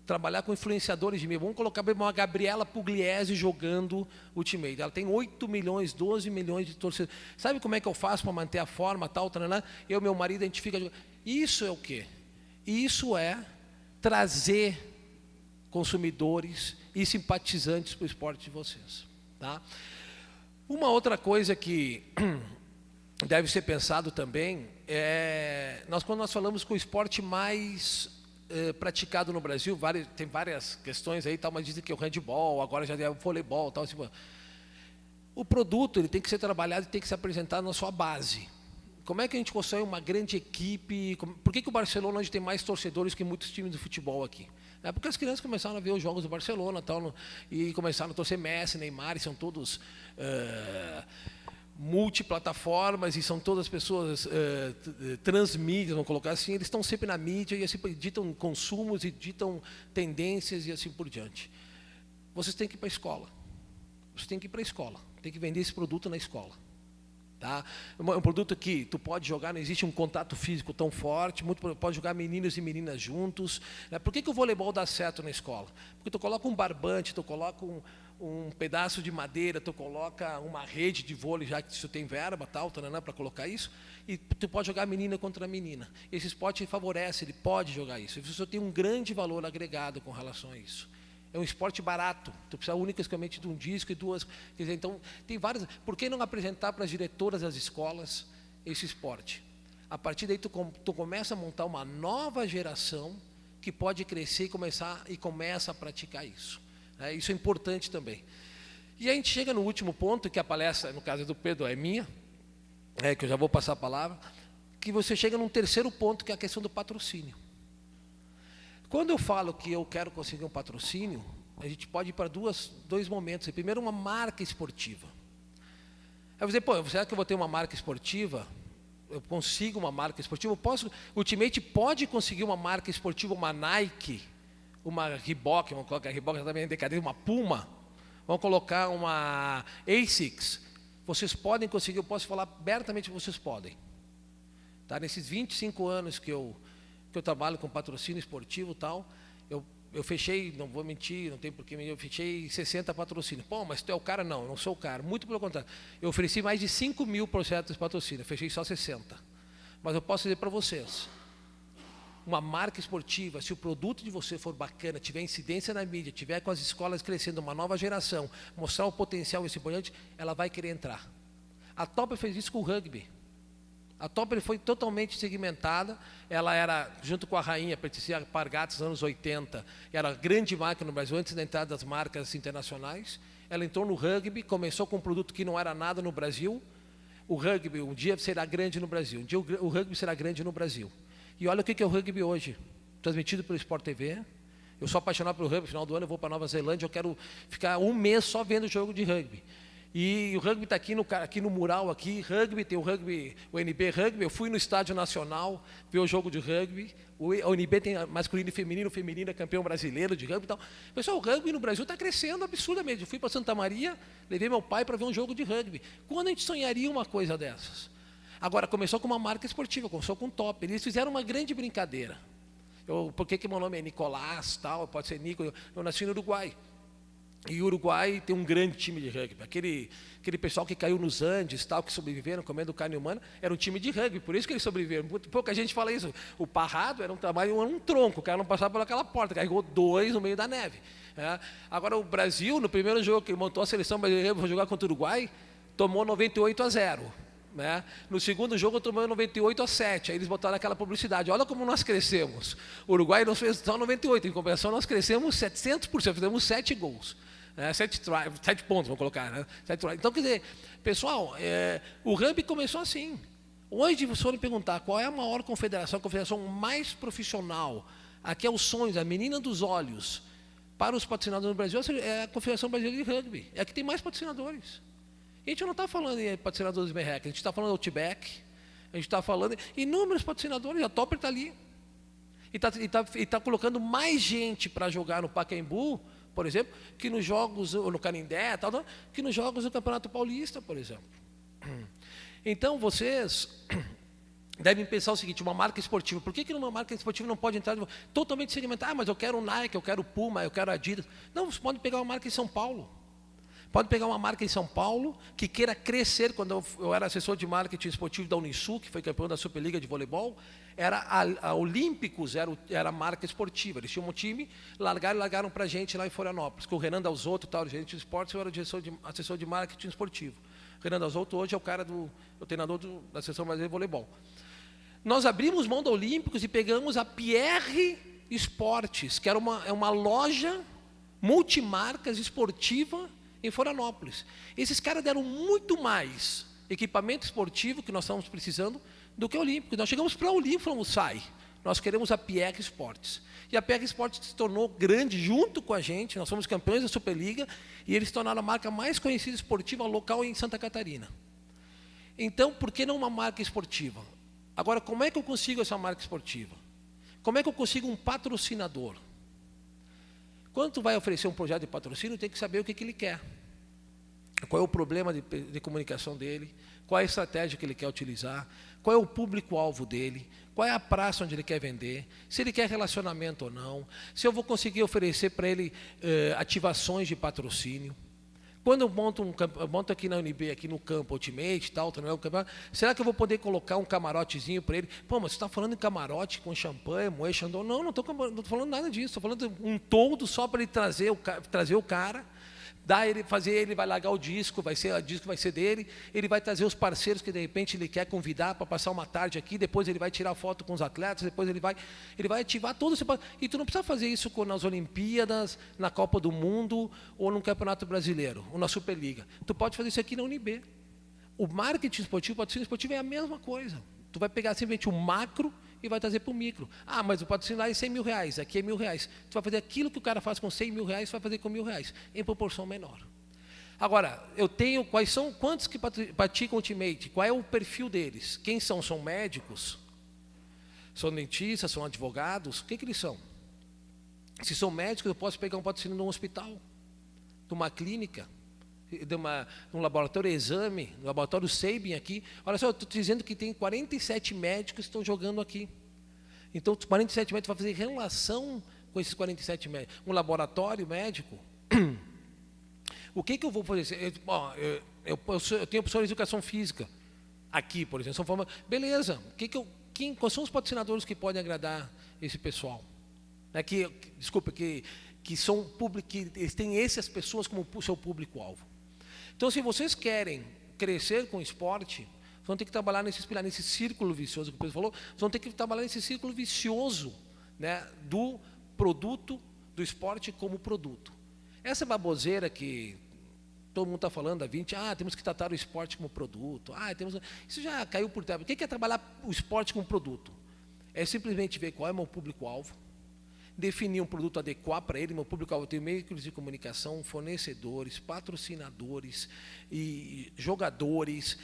trabalhar com influenciadores de mídia. Vamos colocar uma Gabriela Pugliese jogando Ultimate. Ela tem 8 milhões, 12 milhões de torcedores. Sabe como é que eu faço para manter a forma, tal, tal. Eu e meu marido, a gente fica... Isso é o quê? Isso é trazer consumidores e simpatizantes para o esporte de vocês. Tá? Uma outra coisa que deve ser pensado também quando nós falamos com o esporte mais praticado no Brasil, tem várias questões aí, tal, mas dizem que é o handball, agora já é o voleibol, tal, assim, o produto ele tem que ser trabalhado e tem que ser apresentado na sua base. Como é que a gente constrói uma grande equipe? Por que o Barcelona hoje tem mais torcedores que muitos times de futebol aqui? É porque as crianças começaram a ver os jogos do Barcelona tal, e começaram a torcer Messi, Neymar, e são todos multiplataformas, e são todas pessoas transmídias, vamos colocar assim, eles estão sempre na mídia, e assim ditam consumos, e ditam tendências, e assim por diante. Vocês têm que ir para a escola. Vocês têm que ir para a escola. Tem que vender esse produto na escola. Tá? É um produto que tu pode jogar, não existe um contato físico tão forte, pode jogar meninos e meninas juntos. Por que o voleibol dá certo na escola? Porque tu coloca um barbante, tu coloca um pedaço de madeira, tu coloca uma rede de vôlei, já que tu tem verba, tal, para colocar isso, e tu pode jogar menina contra menina. Esse esporte favorece, ele pode jogar isso. Isso tem um grande valor agregado com relação a isso. É um esporte barato, tu precisa unicamente de um disco e duas. Quer dizer, então, tem várias. Por que não apresentar para as diretoras das escolas esse esporte? A partir daí, tu começa a montar uma nova geração que pode crescer e começa a praticar isso. Isso é importante também. E a gente chega no último ponto, que a palestra, no caso do Pedro, é minha, que eu já vou passar a palavra, que você chega num terceiro ponto, que é a questão do patrocínio. Quando eu falo que eu quero conseguir um patrocínio, a gente pode ir para dois momentos. Primeiro, uma marca esportiva. Aí você dizer, será que eu vou ter uma marca esportiva? Eu consigo uma marca esportiva? O Ultimate pode conseguir uma marca esportiva, uma Nike, uma Reebok, vamos colocar a Reebok também em decadência, uma Puma, vamos colocar uma ASICS. Vocês podem conseguir, eu posso falar abertamente que vocês podem. Tá? Nesses 25 anos que eu trabalho com patrocínio esportivo e tal, eu fechei, não vou mentir, não tem porquê, eu fechei 60 patrocínios. Pô, mas tu é o cara? Não, eu não sou o cara. Muito pelo contrário. Eu ofereci mais de 5 mil projetos de patrocínio, fechei só 60. Mas eu posso dizer para vocês, uma marca esportiva, se o produto de você for bacana, tiver incidência na mídia, tiver com as escolas crescendo, uma nova geração, mostrar o potencial e assim por diante, ela vai querer entrar. A Topper fez isso com o rugby. A Topper foi totalmente segmentada, ela era, junto com a Rainha, pertencia a Alpargatas nos anos 80, era a grande marca no Brasil, antes da entrada das marcas internacionais. Ela entrou no rugby, começou com um produto que não era nada no Brasil. O rugby um dia será grande no Brasil, um dia o rugby será grande no Brasil. E olha o que é o rugby hoje. transmitido pelo Sport TV. Eu sou apaixonado pelo rugby, no final do ano eu vou para Nova Zelândia, eu quero ficar um mês só vendo o jogo de rugby. E o rugby está aqui no mural, aqui, rugby, tem o rugby, o NB Rugby, eu fui no Estádio Nacional ver o jogo de rugby, o NB tem masculino e feminino, o feminino é campeão brasileiro de rugby e tal. Pessoal, o rugby no Brasil está crescendo absurdamente. Eu fui para Santa Maria, levei meu pai para ver um jogo de rugby. Quando a gente sonharia uma coisa dessas? Agora, começou com uma marca esportiva, começou com o Top. Eles fizeram uma grande brincadeira. Por que meu nome é Nicolás, tal, pode ser Nico, eu nasci no Uruguai. E o Uruguai tem um grande time de rugby. Aquele pessoal que caiu nos Andes, tal, que sobreviveram comendo carne humana, era um time de rugby, por isso que eles sobreviveram. Pouca gente fala isso. O Parrado era um trabalho, um tronco, o cara não passava por aquela porta, carregou 2 no meio da neve. Agora o Brasil, no primeiro jogo que ele montou a seleção brasileira para jogar contra o Uruguai, tomou 98-0. No segundo jogo tomou 98-7. Aí eles botaram aquela publicidade. Olha como nós crescemos. O Uruguai não fez só 98. Em compensação, nós crescemos 700%. Fizemos 7 gols. 7 pontos, vamos colocar. Né? 7 então, quer dizer, pessoal, o rugby começou assim. Hoje, se forem perguntar qual é a maior confederação, a confederação mais profissional, aqui é os sonhos, a menina dos olhos, para os patrocinadores no Brasil, é a Confederação Brasileira de Rugby. É a que tem mais patrocinadores. A gente não está falando em patrocinadores merreca, a gente está falando do Outback, a gente está falando em inúmeros patrocinadores, a Topper está ali. E está colocando mais gente para jogar no Pacaembu, por exemplo, que nos jogos, ou no Canindé, tal, que nos jogos do Campeonato Paulista, por exemplo. Então, vocês devem pensar o seguinte, uma marca esportiva, por que numa marca esportiva não pode entrar totalmente segmentada? Mas eu quero Nike, eu quero Puma, eu quero Adidas. Não, você pode pegar uma marca em São Paulo. Pode pegar uma marca em São Paulo que queira crescer. Quando eu era assessor de marketing esportivo da Unisul, que foi campeão da Superliga de voleibol, era a Olímpicos, era a marca esportiva. Eles tinham um time, largaram para a gente lá em Florianópolis, com o Renan Dalzotto, tal, gerente de esportes, eu era assessor de marketing esportivo. O Renan Dalzotto hoje é o treinador da Seleção Brasileira de Voleibol. Nós abrimos mão da Olímpicos e pegamos a Pierre Esportes, que era uma loja multimarcas esportiva em Florianópolis. Esses caras deram muito mais equipamento esportivo que nós estamos precisando do que o Olímpico. Nós chegamos para o Olímpico e falamos, sai, nós queremos a Pierre Esportes. E a Pierre Esportes se tornou grande junto com a gente, nós fomos campeões da Superliga e eles se tornaram a marca mais conhecida esportiva local em Santa Catarina. Então, por que não uma marca esportiva? Agora, como é que eu consigo essa marca esportiva? Como é que eu consigo um patrocinador? Quando tu vai oferecer um projeto de patrocínio, tem que saber o que ele quer. Qual é o problema de comunicação dele, qual é a estratégia que ele quer utilizar, qual é o público-alvo dele, qual é a praça onde ele quer vender, se ele quer relacionamento ou não, se eu vou conseguir oferecer para ele ativações de patrocínio. Quando eu monto aqui na UNB, aqui no campo Ultimate, tal, será que eu vou poder colocar um camarotezinho para ele? Pô, mas você está falando em camarote com champanhe, moe, chandon? Não, não estou falando nada disso. Estou falando de um todo só para ele trazer o cara, ele vai largar o disco vai ser dele, ele vai trazer os parceiros que de repente ele quer convidar para passar uma tarde aqui, depois ele vai tirar foto com os atletas, depois ele vai ativar todo esse... E tu não precisa fazer isso nas Olimpíadas, na Copa do Mundo, ou no Campeonato Brasileiro, ou na Superliga. Tu pode fazer isso aqui na UNB. O marketing esportivo, o patrocínio esportivo é a mesma coisa. Tu vai pegar simplesmente o macro e vai trazer para o micro. Ah, mas o patrocínio lá é 100 mil reais, aqui é R$1.000. Tu vai fazer aquilo que o cara faz com 100 mil reais, tu vai fazer com R$1.000, em proporção menor. Agora, eu tenho quantos que praticam Ultimate? Qual é o perfil deles? Quem são? São médicos? São dentistas? São advogados? O que eles são? Se são médicos, eu posso pegar um patrocínio de um hospital, de uma clínica, de um laboratório exame, um laboratório Sabin aqui. Olha só, eu estou dizendo que tem 47 médicos que estão jogando aqui. Então, os 47 médicos vão fazer relação com esses 47 médicos. Um médico. O que eu vou fazer? Eu tenho professor de educação física aqui, por exemplo. Beleza, quais são os patrocinadores que podem agradar esse pessoal? Que são público, que eles têm essas pessoas como seu público-alvo. Então, se vocês querem crescer com o esporte, vocês vão ter que trabalhar nesse círculo vicioso que o Pedro falou, vocês vão ter que trabalhar nesse círculo vicioso, né, do produto, do esporte como produto. Essa baboseira que todo mundo está falando há 20, temos que tratar o esporte como produto, isso já caiu por terra. O que é trabalhar o esporte como produto? É simplesmente ver qual é o meu público-alvo, definir um produto adequado para ele, meu público-alvo tem veículos de comunicação, fornecedores, patrocinadores, e jogadores,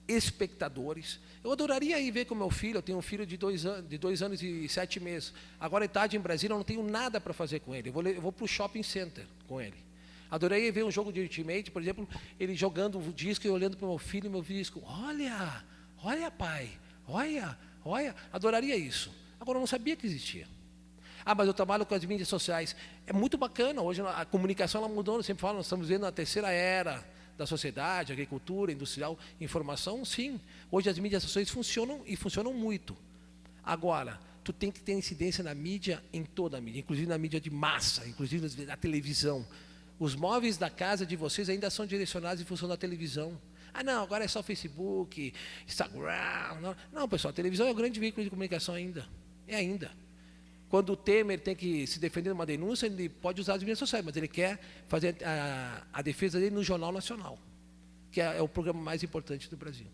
espectadores. Eu adoraria ir ver com meu filho, eu tenho um filho de 2 anos e 7 meses. Agora, à tarde em Brasília, eu não tenho nada para fazer com ele. Eu vou para o shopping center com ele. Adoraria ver um jogo de Ultimate, por exemplo, ele jogando o disco e olhando para o meu filho e meu disco. Olha, pai, olha. Adoraria isso. Agora, eu não sabia que existia. Mas eu trabalho com as mídias sociais. É muito bacana. Hoje a comunicação ela mudou. Eu sempre falo, nós estamos vendo a terceira era da sociedade, agricultura, industrial, informação, sim. Hoje as mídias sociais funcionam e funcionam muito. Agora, tu tem que ter incidência na mídia, em toda a mídia, inclusive na mídia de massa, inclusive na televisão. Os móveis da casa de vocês ainda são direcionados em função da televisão. Não, agora é só Facebook, Instagram. Não, pessoal, a televisão é o grande veículo de comunicação ainda. É ainda. Quando o Temer tem que se defender de uma denúncia, ele pode usar as mídias sociais, mas ele quer fazer a defesa dele no Jornal Nacional, que é o programa mais importante do Brasil.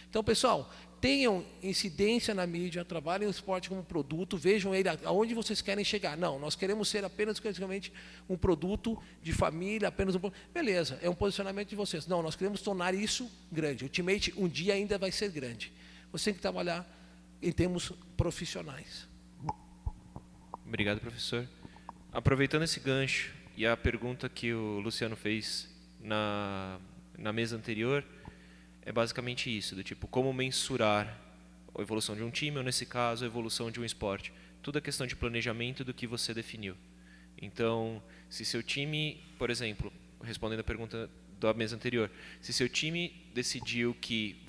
Então, pessoal, tenham incidência na mídia, trabalhem o esporte como produto, vejam ele aonde vocês querem chegar. Não, nós queremos ser apenas praticamente um produto de família, apenas um... Beleza, é um posicionamento de vocês. Não, nós queremos tornar isso grande. Ultimate, um dia ainda vai ser grande. Você tem que trabalhar em termos profissionais. Obrigado, professor. Aproveitando esse gancho e a pergunta que o Luciano fez na mesa anterior, é basicamente isso, do tipo, como mensurar a evolução de um time, ou nesse caso, a evolução de um esporte. Tudo é questão de planejamento do que você definiu. Então, se seu time, por exemplo, respondendo a pergunta da mesa anterior, se seu time decidiu que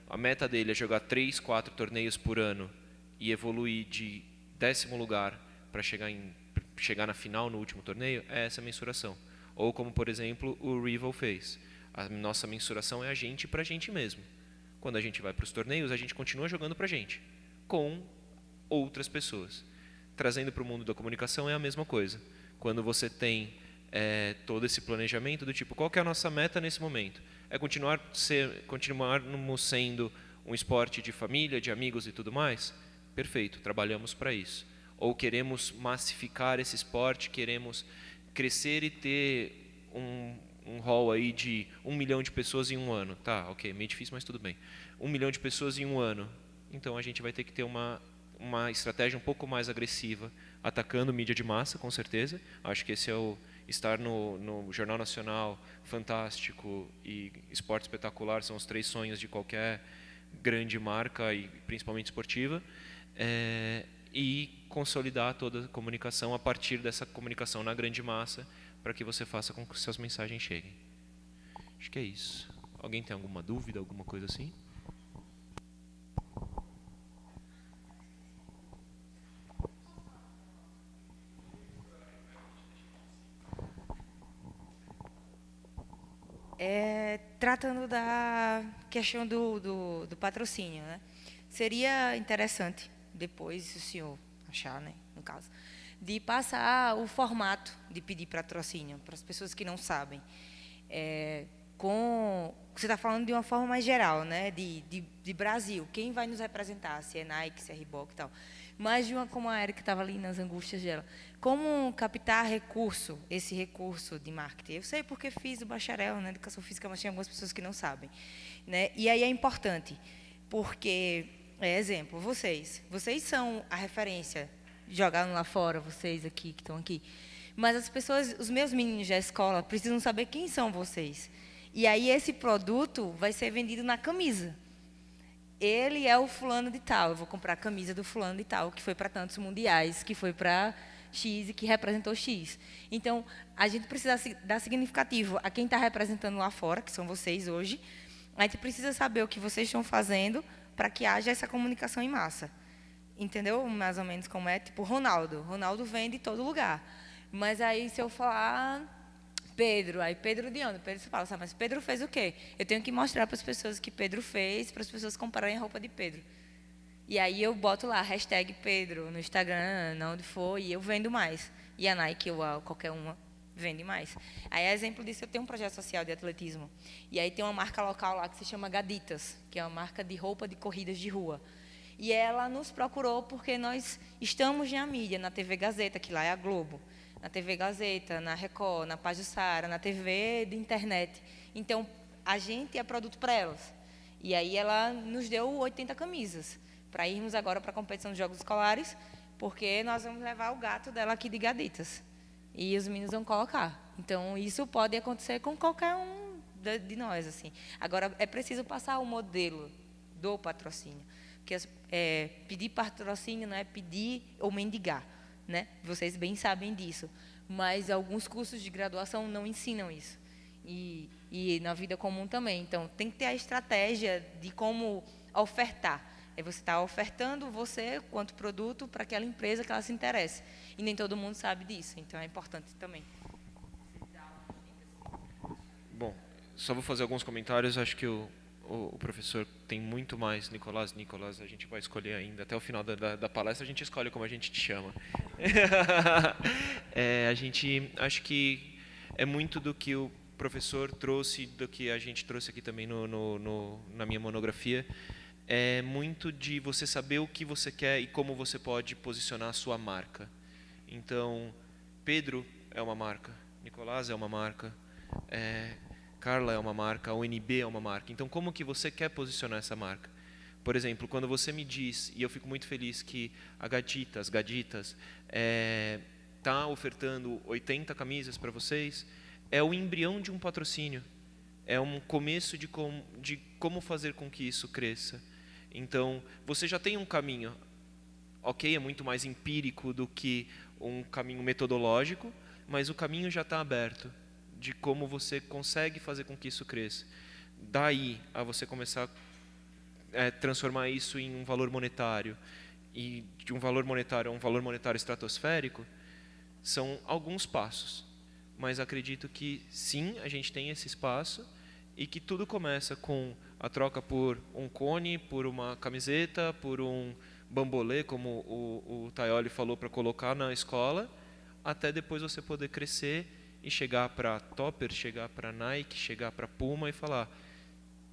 a meta dele é jogar 3, 4 torneios por ano e evoluir de 10º lugar para chegar na final no último torneio, é essa a mensuração. Ou como, por exemplo, o Rival fez. A nossa mensuração é a gente para a gente mesmo. Quando a gente vai para os torneios, a gente continua jogando para a gente, com outras pessoas. Trazendo para o mundo da comunicação é a mesma coisa. Quando você tem todo esse planejamento do tipo, qual que é a nossa meta nesse momento? É continuarmos sendo um esporte de família, de amigos e tudo mais? Perfeito, trabalhamos para isso. Ou queremos massificar esse esporte, queremos crescer e ter um hall aí de 1 milhão de pessoas em um ano. Tá, ok, meio difícil, mas tudo bem. 1 milhão de pessoas em um ano. Então a gente vai ter que ter uma estratégia um pouco mais agressiva, atacando mídia de massa, com certeza. Acho que esse é estar no Jornal Nacional, Fantástico e Esporte Espetacular são os 3 sonhos de qualquer grande marca, e principalmente esportiva. E consolidar toda a comunicação a partir dessa comunicação na grande massa, para que você faça com que suas mensagens cheguem. Acho que é isso. Alguém tem alguma dúvida, alguma coisa assim? Tratando da questão do patrocínio, né? Seria interessante, depois, se o senhor achar, né, no caso, de passar o formato de pedir patrocínio para as pessoas que não sabem. Você está falando de uma forma mais geral, né, de Brasil, quem vai nos representar, se é Nike, se é Reebok e tal. Mas como a Erika estava ali nas angústias dela, como captar esse recurso de marketing? Eu sei porque fiz o bacharel na educação física, mas tem algumas pessoas que não sabem, né? E aí é importante, porque, exemplo, vocês são a referência, jogando lá fora, vocês aqui que estão aqui, mas as pessoas, os meus meninos da escola, precisam saber quem são vocês. E aí esse produto vai ser vendido na camisa. Ele é o fulano de tal, eu vou comprar a camisa do fulano de tal, que foi para tantos mundiais, que foi para X e que representou X. Então, a gente precisa dar significativo a quem está representando lá fora, que são vocês hoje. A gente precisa saber o que vocês estão fazendo para que haja essa comunicação em massa. Entendeu? Mais ou menos como é, tipo Ronaldo. Ronaldo vende em todo lugar. Mas aí, se eu falar Pedro, aí Pedro de onde? Pedro, você fala, sabe, mas Pedro fez o quê? Eu tenho que mostrar para as pessoas que Pedro fez, para as pessoas comprarem a roupa de Pedro. E aí eu boto lá, hashtag Pedro, no Instagram, onde for, e eu vendo mais. E a Nike ou qualquer uma vende mais. Aí, a exemplo disso, eu tenho um projeto social de atletismo. E aí tem uma marca local lá que se chama Gaditas, que é uma marca de roupa de corridas de rua. E ela nos procurou porque nós estamos na mídia, na TV Gazeta, que lá é a Globo, na TV Gazeta, na Record, na Pajuçara, na TV de internet. Então, a gente é produto para elas. E aí ela nos deu 80 camisas para irmos agora para a competição de jogos escolares, porque nós vamos levar o gato dela aqui de Gaditas. E os meninos vão colocar. Então, isso pode acontecer com qualquer um de nós, assim. Agora, é preciso passar o modelo do patrocínio. Porque pedir patrocínio não é pedir ou mendigar, né? Vocês bem sabem disso. Mas alguns cursos de graduação não ensinam isso. E na vida comum também. Então, tem que ter a estratégia de como ofertar. Você está ofertando você, quanto produto, para aquela empresa que ela se interesse. E nem todo mundo sabe disso. Então, é importante também. Bom, só vou fazer alguns comentários. Acho que o professor tem muito mais. Nicolás, a gente vai escolher ainda. Até o final da palestra, a gente escolhe como a gente te chama. Acho que é muito do que o professor trouxe, do que a gente trouxe aqui também na minha monografia. É muito de você saber o que você quer e como você pode posicionar a sua marca. Então, Pedro é uma marca, Nicolás é uma marca, Carla é uma marca, a UNB é uma marca. Então, como que você quer posicionar essa marca? Por exemplo, quando você me diz, e eu fico muito feliz que a Gaditas está ofertando 80 camisas para vocês, é o embrião de um patrocínio. É um começo de como fazer com que isso cresça. Então, você já tem um caminho, ok, é muito mais empírico do que um caminho metodológico, mas o caminho já está aberto de como você consegue fazer com que isso cresça. Daí a você começar a transformar isso em um valor monetário, e de um valor monetário a um valor monetário estratosférico, são alguns passos. Mas acredito que sim, a gente tem esse espaço e que tudo começa com a troca por um cone, por uma camiseta, por um bambolê, como o Taioli falou, para colocar na escola, até depois você poder crescer e chegar para Topper, chegar para Nike, chegar para Puma e falar: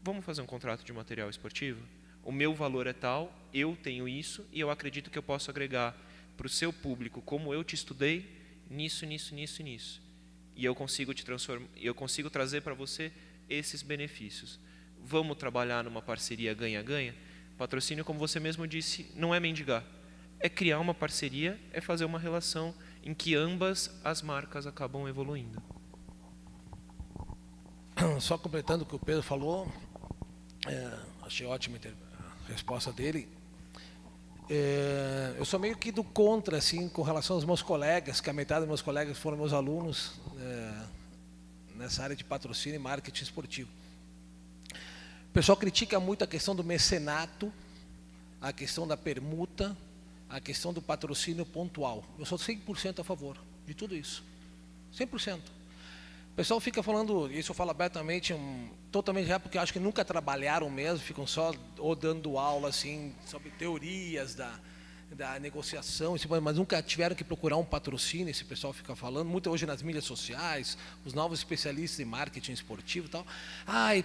vamos fazer um contrato de material esportivo? O meu valor é tal, eu tenho isso e eu acredito que eu posso agregar para o seu público, como eu te estudei, nisso. E eu consigo te transformar, eu consigo trazer para você esses benefícios. Vamos trabalhar numa parceria ganha-ganha? Patrocínio, como você mesmo disse, não é mendigar. É criar uma parceria, é fazer uma relação em que ambas as marcas acabam evoluindo. Só completando o que o Pedro falou, achei ótima a resposta dele. Eu sou meio que do contra, assim, com relação aos meus colegas, que a metade dos meus colegas foram meus alunos nessa área de patrocínio e marketing esportivo. O pessoal critica muito a questão do mecenato, a questão da permuta, a questão do patrocínio pontual. Eu sou 100% a favor de tudo isso. 100%. O pessoal fica falando, isso eu falo abertamente, totalmente porque eu acho que nunca trabalharam mesmo, ficam só ou dando aula assim, sobre teorias da negociação, mas nunca tiveram que procurar um patrocínio, esse pessoal fica falando, muito hoje nas mídias sociais, os novos especialistas em marketing esportivo e tal.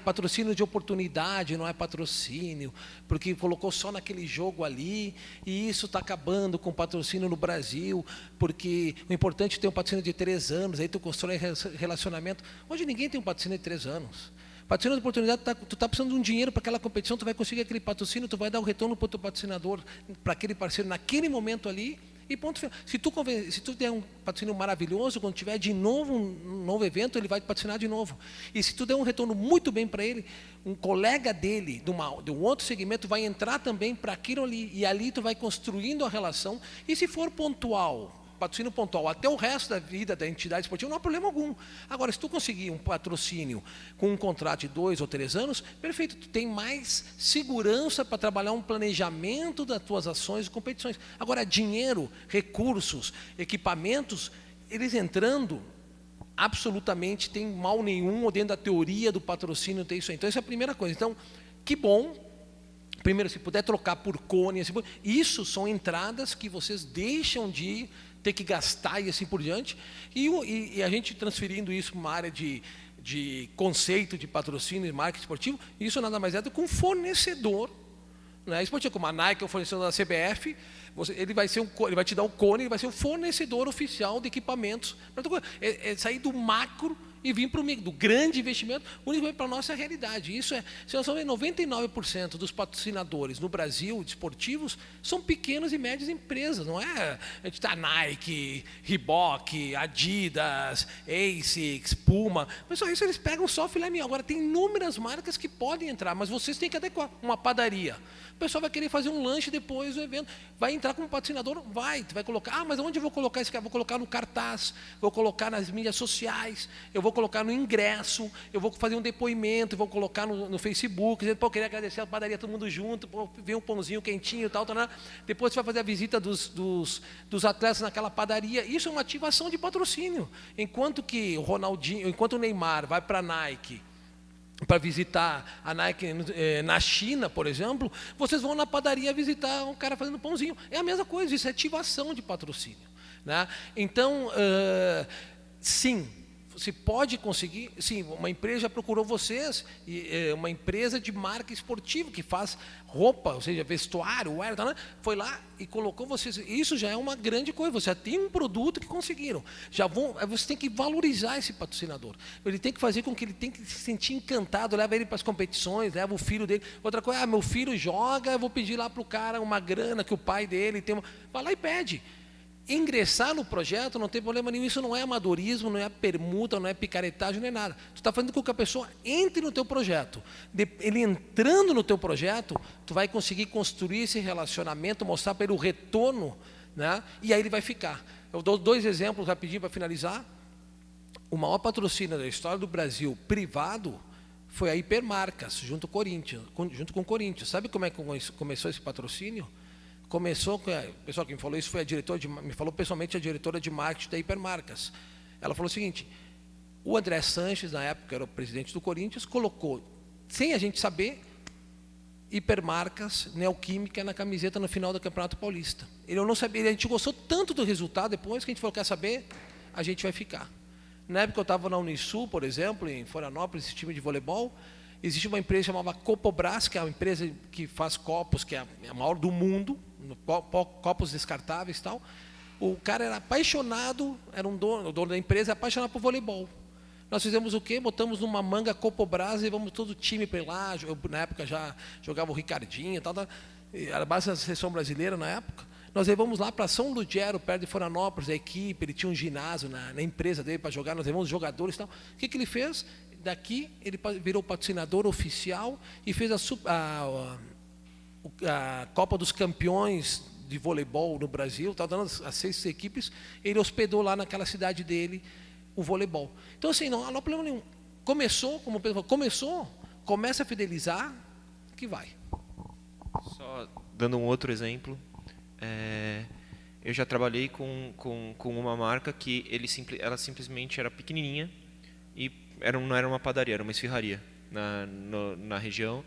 Patrocínio de oportunidade não é patrocínio, porque colocou só naquele jogo ali, e isso está acabando com o patrocínio no Brasil, porque o importante é ter um patrocínio de 3 anos, aí tu constrói relacionamento. Hoje ninguém tem um patrocínio de 3 anos. Patrocínio de oportunidade, tu está precisando de um dinheiro para aquela competição, tu vai conseguir aquele patrocínio, tu vai dar o retorno para o teu patrocinador, para aquele parceiro naquele momento ali, e ponto final. Se tu der um patrocínio maravilhoso, quando tiver de novo um novo evento, ele vai te patrocinar de novo. E se tu der um retorno muito bem para ele, um colega dele, de um outro segmento, vai entrar também para aquilo ali, e ali tu vai construindo a relação, e se for pontual, patrocínio pontual até o resto da vida da entidade esportiva, não há problema algum. Agora, se tu conseguir um patrocínio com um contrato de 2 ou 3 anos, perfeito, tu tem mais segurança para trabalhar um planejamento das tuas ações e competições. Agora, dinheiro, recursos, equipamentos, eles entrando, absolutamente tem mal nenhum, ou dentro da teoria do patrocínio tem isso aí. Então, essa é a primeira coisa. Então, que bom. Primeiro, se puder trocar por cone, isso são entradas que vocês deixam de ter que gastar e assim por diante. E a gente transferindo isso para uma área de conceito de patrocínio e marketing esportivo, isso nada mais é do que um fornecedor Não é esportivo, como a Nike, o fornecedor da CBF, ele vai te dar o cone, ele vai ser o fornecedor oficial de equipamentos. É sair do macro e vir para o micro, do grande investimento, unicamente para a nossa realidade. Isso se nós vamos ver, 99% dos patrocinadores no Brasil, de esportivos, são pequenas e médias empresas, não é? A gente está Nike, Reebok, Adidas, ASICS, Puma, mas só isso eles pegam só filé mignon. Agora, tem inúmeras marcas que podem entrar, mas vocês têm que adequar. Uma padaria. O pessoal vai querer fazer um lanche depois do evento. Vai entrar como patrocinador? Vai. Tu vai colocar, mas onde eu vou colocar esse cara? Vou colocar no cartaz, vou colocar nas mídias sociais, eu vou colocar no ingresso, eu vou fazer um depoimento, vou colocar no Facebook, dizendo, pô, queria agradecer a padaria, todo mundo junto, pô, vem um pãozinho quentinho e tal, tal, tal. Depois você vai fazer a visita dos atletas naquela padaria. Isso é uma ativação de patrocínio. Enquanto que o Ronaldinho, enquanto o Neymar vai para a Nike, para visitar a Nike na China, por exemplo, vocês vão na padaria visitar um cara fazendo pãozinho. É a mesma coisa, isso é ativação de patrocínio, né? Então, sim, você pode conseguir, sim, uma empresa já procurou vocês, uma empresa de marca esportiva que faz roupa, ou seja, vestuário, wear, né? Foi lá e colocou vocês. Isso já é uma grande coisa, você já tem um produto que conseguiram. Você tem que valorizar esse patrocinador. Ele tem que fazer com que ele tenha que se sentir encantado, leva ele para as competições, leva o filho dele. Outra coisa, meu filho joga, eu vou pedir lá para o cara uma grana que o pai dele tem. Vai lá e pede. Ingressar no projeto não tem problema nenhum, isso não é amadorismo, não é permuta, não é picaretagem, não é nada. Tu está fazendo com que a pessoa entre no teu projeto. Ele entrando no teu projeto, tu vai conseguir construir esse relacionamento, mostrar para ele o retorno, né? E aí ele vai ficar. Eu dou 2 exemplos rapidinho para finalizar. O maior patrocínio da história do Brasil privado foi a Hipermarcas, junto com o Corinthians. Sabe como é que começou esse patrocínio? Começou, o pessoal que me falou isso foi me falou pessoalmente a diretora de marketing da Hipermarcas. Ela falou o seguinte: o André Sanches, na época era o presidente do Corinthians, colocou, sem a gente saber, Hipermarcas, Neoquímica na camiseta no final do Campeonato Paulista. Ele não sabia, a gente gostou tanto do resultado depois que a gente falou, quer saber? A gente vai ficar. Na época eu estava na Unisul, por exemplo, em Florianópolis, esse time de voleibol. Existe uma empresa chamada Copobras, que é uma empresa que faz copos, que é a maior do mundo, copos descartáveis e tal. O cara era apaixonado, era o dono da empresa, apaixonado por voleibol. Nós fizemos o quê? Botamos numa manga Copobras e levamos todo o time para lá. Eu, na época, já jogava o Ricardinho, tal, era base da seleção brasileira na época. Nós levamos lá para São Ludgero, perto de Florianópolis, a equipe, ele tinha um ginásio na empresa dele para jogar, nós levamos jogadores e tal. O que ele fez? Daqui, ele virou patrocinador oficial e fez a Copa dos Campeões de voleibol no Brasil, está dando as 6 equipes, ele hospedou lá naquela cidade dele o voleibol. Então, assim, não há problema nenhum. Começou, como o Pedro falou, começa a fidelizar, que vai. Só dando um outro exemplo, eu já trabalhei com uma marca que ela simplesmente era pequenininha e não era uma padaria, era uma esfirraria na região,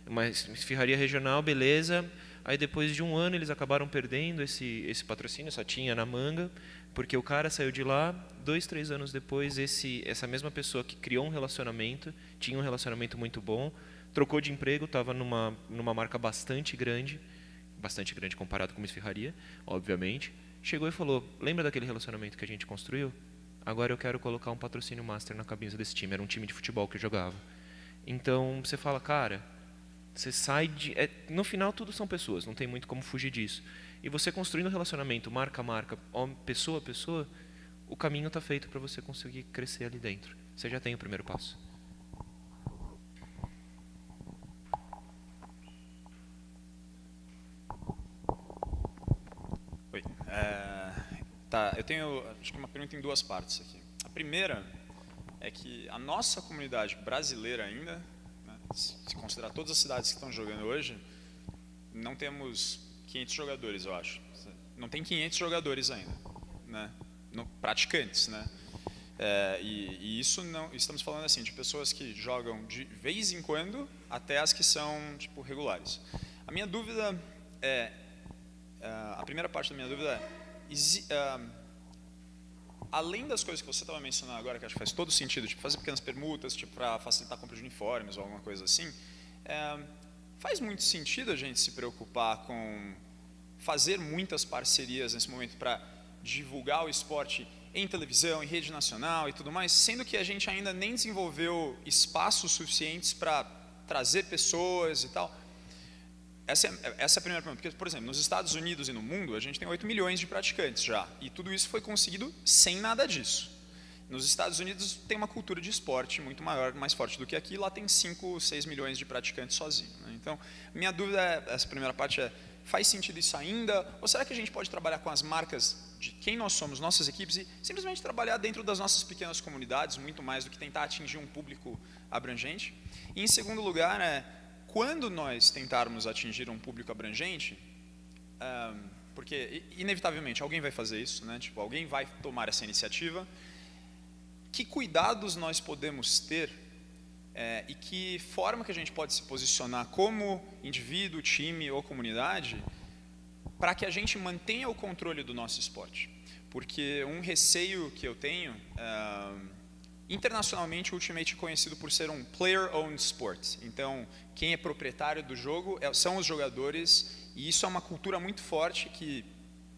uma esfirraria regional, beleza. Aí depois de um ano eles acabaram perdendo esse patrocínio, só tinha na manga, porque o cara saiu de lá, 2, 3 anos depois, essa mesma pessoa que criou um relacionamento, tinha um relacionamento muito bom, trocou de emprego, estava numa marca bastante grande comparado com uma esfirraria, obviamente, chegou e falou, lembra daquele relacionamento que a gente construiu? Agora eu quero colocar um patrocínio master na camisa desse time. Era um time de futebol que eu jogava. Então, você fala, cara, você sai de... no final, tudo são pessoas, não tem muito como fugir disso. E você construindo um relacionamento, marca a marca, pessoa a pessoa, o caminho está feito para você conseguir crescer ali dentro. Você já tem o primeiro passo. Oi. Tá, eu tenho, acho que uma pergunta em 2 partes aqui. A primeira é que a nossa comunidade brasileira ainda, né, se considerar todas as cidades que estão jogando hoje, não temos 500 jogadores, eu acho. Não tem 500 jogadores ainda, né, praticantes, né. E isso não, estamos falando assim de pessoas que jogam de vez em quando até as que são tipo regulares. A minha dúvida a primeira parte da minha dúvida além das coisas que você estava mencionando agora, que acho que faz todo sentido, tipo fazer pequenas permutas, tipo para facilitar a compra de uniformes ou alguma coisa assim, faz muito sentido a gente se preocupar com fazer muitas parcerias nesse momento para divulgar o esporte em televisão, em rede nacional e tudo mais, sendo que a gente ainda nem desenvolveu espaços suficientes para trazer pessoas e tal. Essa é a primeira pergunta, porque, por exemplo, nos Estados Unidos e no mundo, a gente tem 8 milhões de praticantes já, e tudo isso foi conseguido sem nada disso. Nos Estados Unidos tem uma cultura de esporte muito maior, mais forte do que aqui, lá tem 5, 6 milhões de praticantes sozinho, né? Então, minha dúvida, essa primeira parte é, faz sentido isso ainda? Ou será que a gente pode trabalhar com as marcas de quem nós somos, nossas equipes, e simplesmente trabalhar dentro das nossas pequenas comunidades, muito mais do que tentar atingir um público abrangente? E, em segundo lugar, quando nós tentarmos atingir um público abrangente, porque inevitavelmente alguém vai fazer isso, né? Tipo, alguém vai tomar essa iniciativa, que cuidados nós podemos ter e que forma que a gente pode se posicionar como indivíduo, time ou comunidade para que a gente mantenha o controle do nosso esporte? Porque um receio que eu tenho, internacionalmente o Ultimate é conhecido por ser um player-owned sport. Então, quem é proprietário do jogo são os jogadores, e isso é uma cultura muito forte que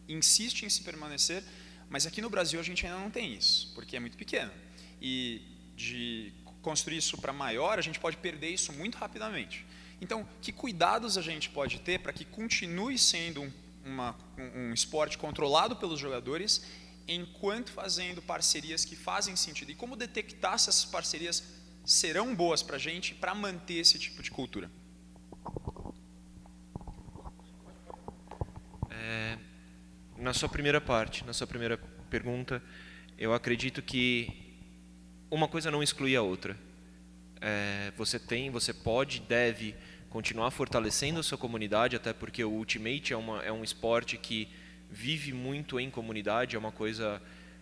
insiste em se permanecer, mas aqui no Brasil a gente ainda não tem isso, porque é muito pequeno. E de construir isso para maior, a gente pode perder isso muito rapidamente. Então, que cuidados a gente pode ter para que continue sendo um esporte controlado pelos jogadores, enquanto fazendo parcerias que fazem sentido? E como detectar se essas parcerias serão boas para a gente para manter esse tipo de cultura? Na sua primeira parte, na sua primeira pergunta, eu acredito que uma coisa não exclui a outra. Você pode, deve continuar fortalecendo a sua comunidade, até porque o Ultimate é um esporte que vive muito em comunidade, é uma coisa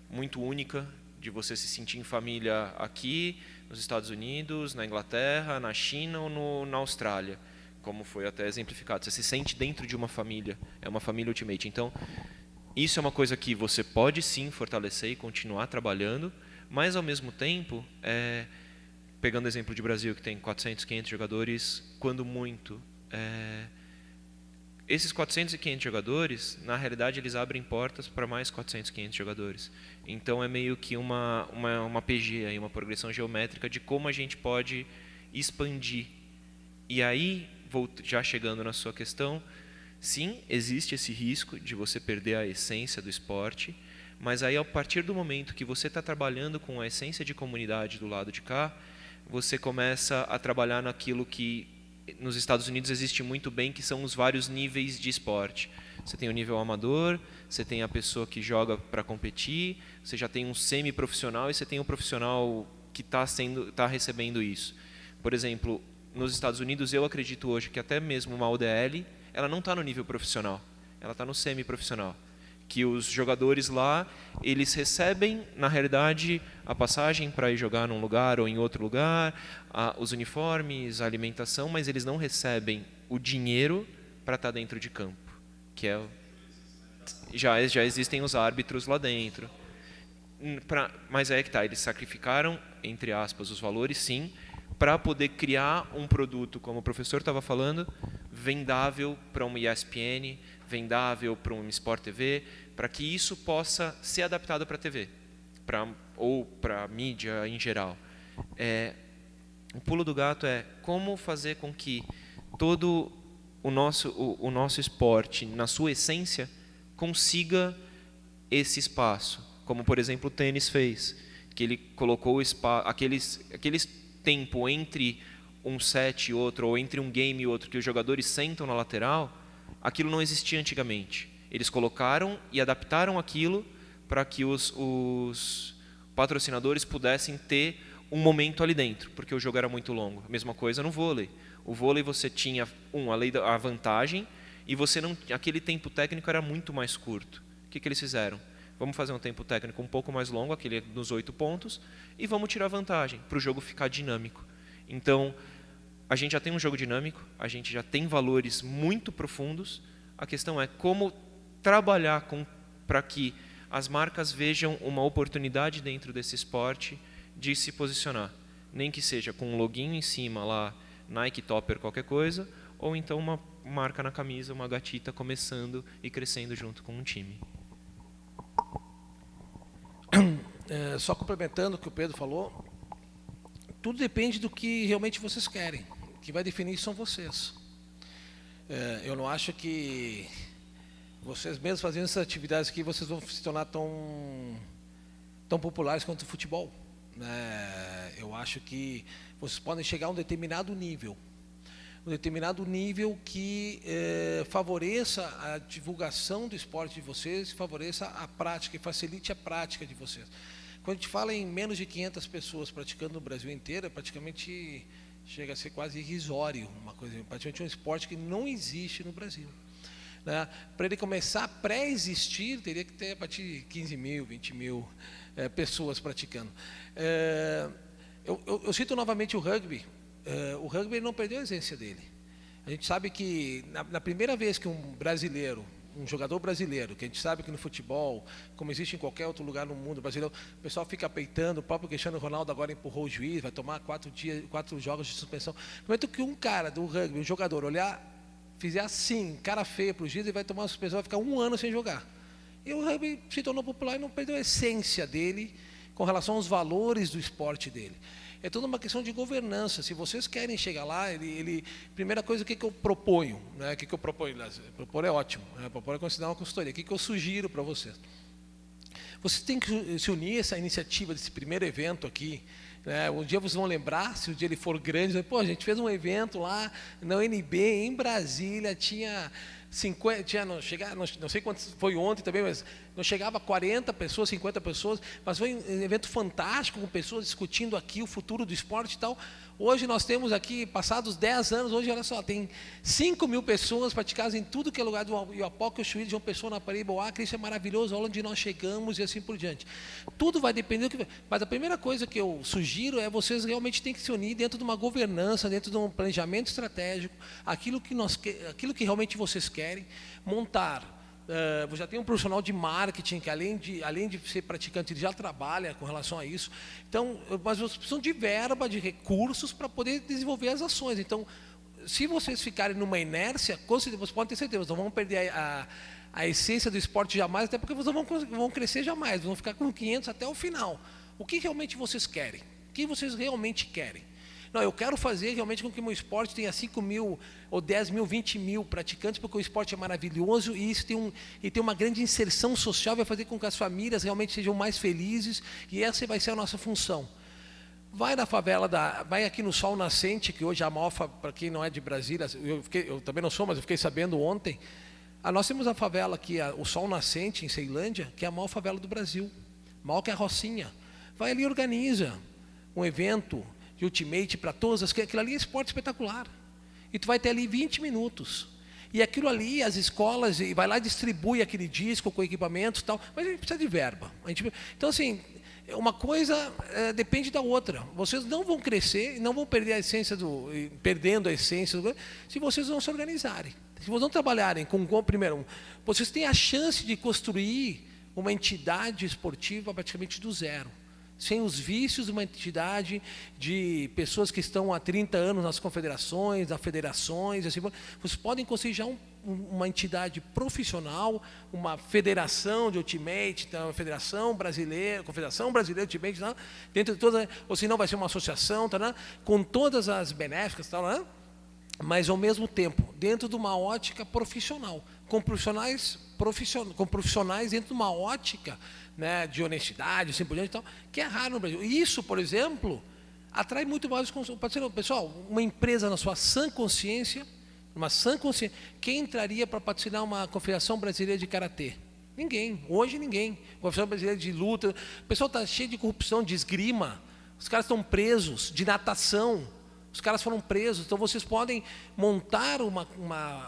muito única de você se sentir em família aqui, nos Estados Unidos, na Inglaterra, na China ou na Austrália, como foi até exemplificado. Você se sente dentro de uma família, é uma família Ultimate. Então, isso é uma coisa que você pode sim fortalecer e continuar trabalhando, mas ao mesmo tempo, pegando o exemplo de Brasil, que tem 400, 500 jogadores, quando muito, esses 400 e 500 jogadores, na realidade, eles abrem portas para mais 400, 500 jogadores. Então, é meio que uma PG, aí, uma progressão geométrica de como a gente pode expandir. E aí, já chegando na sua questão, sim, existe esse risco de você perder a essência do esporte, mas aí, a partir do momento que você está trabalhando com a essência de comunidade do lado de cá, você começa a trabalhar naquilo que nos Estados Unidos existe muito bem, que são os vários níveis de esporte. Você tem o nível amador, você tem a pessoa que joga para competir, você já tem um semi-profissional e você tem o profissional que está recebendo isso. Por exemplo, nos Estados Unidos, eu acredito hoje que até mesmo uma ODL, ela não está no nível profissional, ela está no semi-profissional. Que os jogadores lá, eles recebem, na realidade, a passagem para ir jogar num lugar ou em outro lugar, os uniformes, a alimentação, mas eles não recebem o dinheiro para estar dentro de campo. Que já existem os árbitros lá dentro. Mas é que tá, eles sacrificaram, entre aspas, os valores, sim, para poder criar um produto, como o professor estava falando, vendável para uma ESPN, vendável para um Sport TV, para que isso possa ser adaptado para a TV, ou para a mídia em geral. O pulo do gato é como fazer com que todo o nosso esporte, na sua essência, consiga esse espaço. Como, por exemplo, o tênis fez, que ele colocou aqueles tempo entre um set e outro, ou entre um game e outro, que os jogadores sentam na lateral, aquilo não existia antigamente. Eles colocaram e adaptaram aquilo para que os patrocinadores pudessem ter um momento ali dentro, porque o jogo era muito longo. A mesma coisa no vôlei. O vôlei você tinha a vantagem e você não, aquele tempo técnico era muito mais curto. O que eles fizeram? Vamos fazer um tempo técnico um pouco mais longo, aquele nos 8 pontos, e vamos tirar vantagem para o jogo ficar dinâmico. Então, a gente já tem um jogo dinâmico, a gente já tem valores muito profundos. A questão é como trabalhar para que as marcas vejam uma oportunidade dentro desse esporte de se posicionar. Nem que seja com um login em cima lá, Nike Topper qualquer coisa, ou então uma marca na camisa, uma gatita começando e crescendo junto com um time. Só complementando o que o Pedro falou, tudo depende do que realmente vocês querem. O que vai definir são vocês. Eu não acho que vocês mesmos fazendo essas atividades aqui, vocês vão se tornar tão populares quanto o futebol. Eu acho que vocês podem chegar a um determinado nível que favoreça a divulgação do esporte de vocês, favoreça a prática e facilite a prática de vocês. Quando a gente fala em menos de 500 pessoas praticando no Brasil inteiro, praticamente chega a ser quase irrisório, praticamente um esporte que não existe no Brasil. Para ele começar a pré-existir, teria que ter a partir de 15 mil, 20 mil pessoas praticando. Eu cito novamente o rugby. O rugby não perdeu a essência dele. A gente sabe que na primeira vez que um jogador brasileiro, que a gente sabe que no futebol, como existe em qualquer outro lugar no mundo brasileiro, o pessoal fica peitando, o próprio Cristiano Ronaldo agora empurrou o juiz, vai tomar 4 jogos de suspensão. No momento que um cara do rugby, um jogador, fizer assim, cara feia para o juiz, ele vai tomar uma suspensão, vai ficar 1 ano sem jogar. E o rugby se tornou popular e não perdeu a essência dele com relação aos valores do esporte dele. É toda uma questão de governança. Se vocês querem chegar lá, primeira coisa, o que eu proponho? O que eu proponho? Propor é ótimo. Propor é considerar uma consultoria. O que eu sugiro para vocês? Vocês têm que se unir a essa iniciativa desse primeiro evento aqui. Um dia vocês vão lembrar, se o dia ele for grande, a gente fez um evento lá na UNB, em Brasília, tinha 50, não sei quantos foi ontem também, mas não chegava a 40 pessoas, 50 pessoas, mas foi um evento fantástico, com pessoas discutindo aqui o futuro do esporte e tal. Hoje nós temos aqui, passados 10 anos, hoje, olha só, tem 5 mil pessoas praticadas em tudo que é lugar do Iapoca, o Chuí, de João Pessoa, na Paraíba, o Acre. Isso é maravilhoso, onde nós chegamos e assim por diante. Tudo vai depender do que... Mas a primeira coisa que eu sugiro é vocês realmente têm que se unir dentro de uma governança, dentro de um planejamento estratégico, aquilo que realmente vocês querem, montar. Já tem um profissional de marketing que além de ser praticante, ele já trabalha com relação a isso. Então, mas vocês precisam de verba, de recursos para poder desenvolver as ações. Então, se vocês ficarem numa inércia, vocês podem ter certeza, não vão perder a essência do esporte jamais, até porque vocês não vão crescer jamais, vão ficar com 500 até o final. O que realmente vocês querem? O que vocês realmente querem? Não, eu quero fazer realmente com que o meu esporte tenha 5 mil, ou 10 mil, 20 mil praticantes, porque o esporte é maravilhoso e isso tem uma grande inserção social, vai fazer com que as famílias realmente sejam mais felizes, e essa vai ser a nossa função. Vai na favela, vai aqui no Sol Nascente, que hoje é a maior, para quem não é de Brasília, eu também não sou, mas eu fiquei sabendo ontem, nós temos a favela aqui, o Sol Nascente, em Ceilândia, que é a maior favela do Brasil, maior que a Rocinha. Vai ali e organiza um evento de ultimate para todas, aquilo ali é esporte espetacular. E tu vai ter ali 20 minutos. E aquilo ali, as escolas, e vai lá e distribui aquele disco com equipamentos e tal, mas a gente precisa de verba. Então, assim, uma coisa depende da outra. Vocês não vão crescer, não vão perder a essência perdendo a essência se vocês não se organizarem. Se vocês não trabalharem primeiro, vocês têm a chance de construir uma entidade esportiva praticamente do zero, sem os vícios de uma entidade de pessoas que estão há 30 anos nas confederações, nas federações, assim, vocês podem construir já uma entidade profissional, uma federação de ultimate, uma Confederação Brasileira de Ultimate, tá? Dentro de toda, ou se não vai ser uma associação, tá? Com todas as benéficas, tá? Mas ao mesmo tempo, dentro de uma ótica profissional, com profissionais dentro de uma ótica, né, de honestidade, assim por diante, então, que é raro no Brasil. Isso, por exemplo, atrai muito mais os pessoal, uma empresa na sua sã consciência, quem entraria para patrocinar uma Confederação Brasileira de Karatê? Ninguém, hoje ninguém. Confederação Brasileira de Luta, o pessoal está cheio de corrupção, de esgrima, os caras estão presos, de natação, os caras foram presos. Então vocês podem montar uma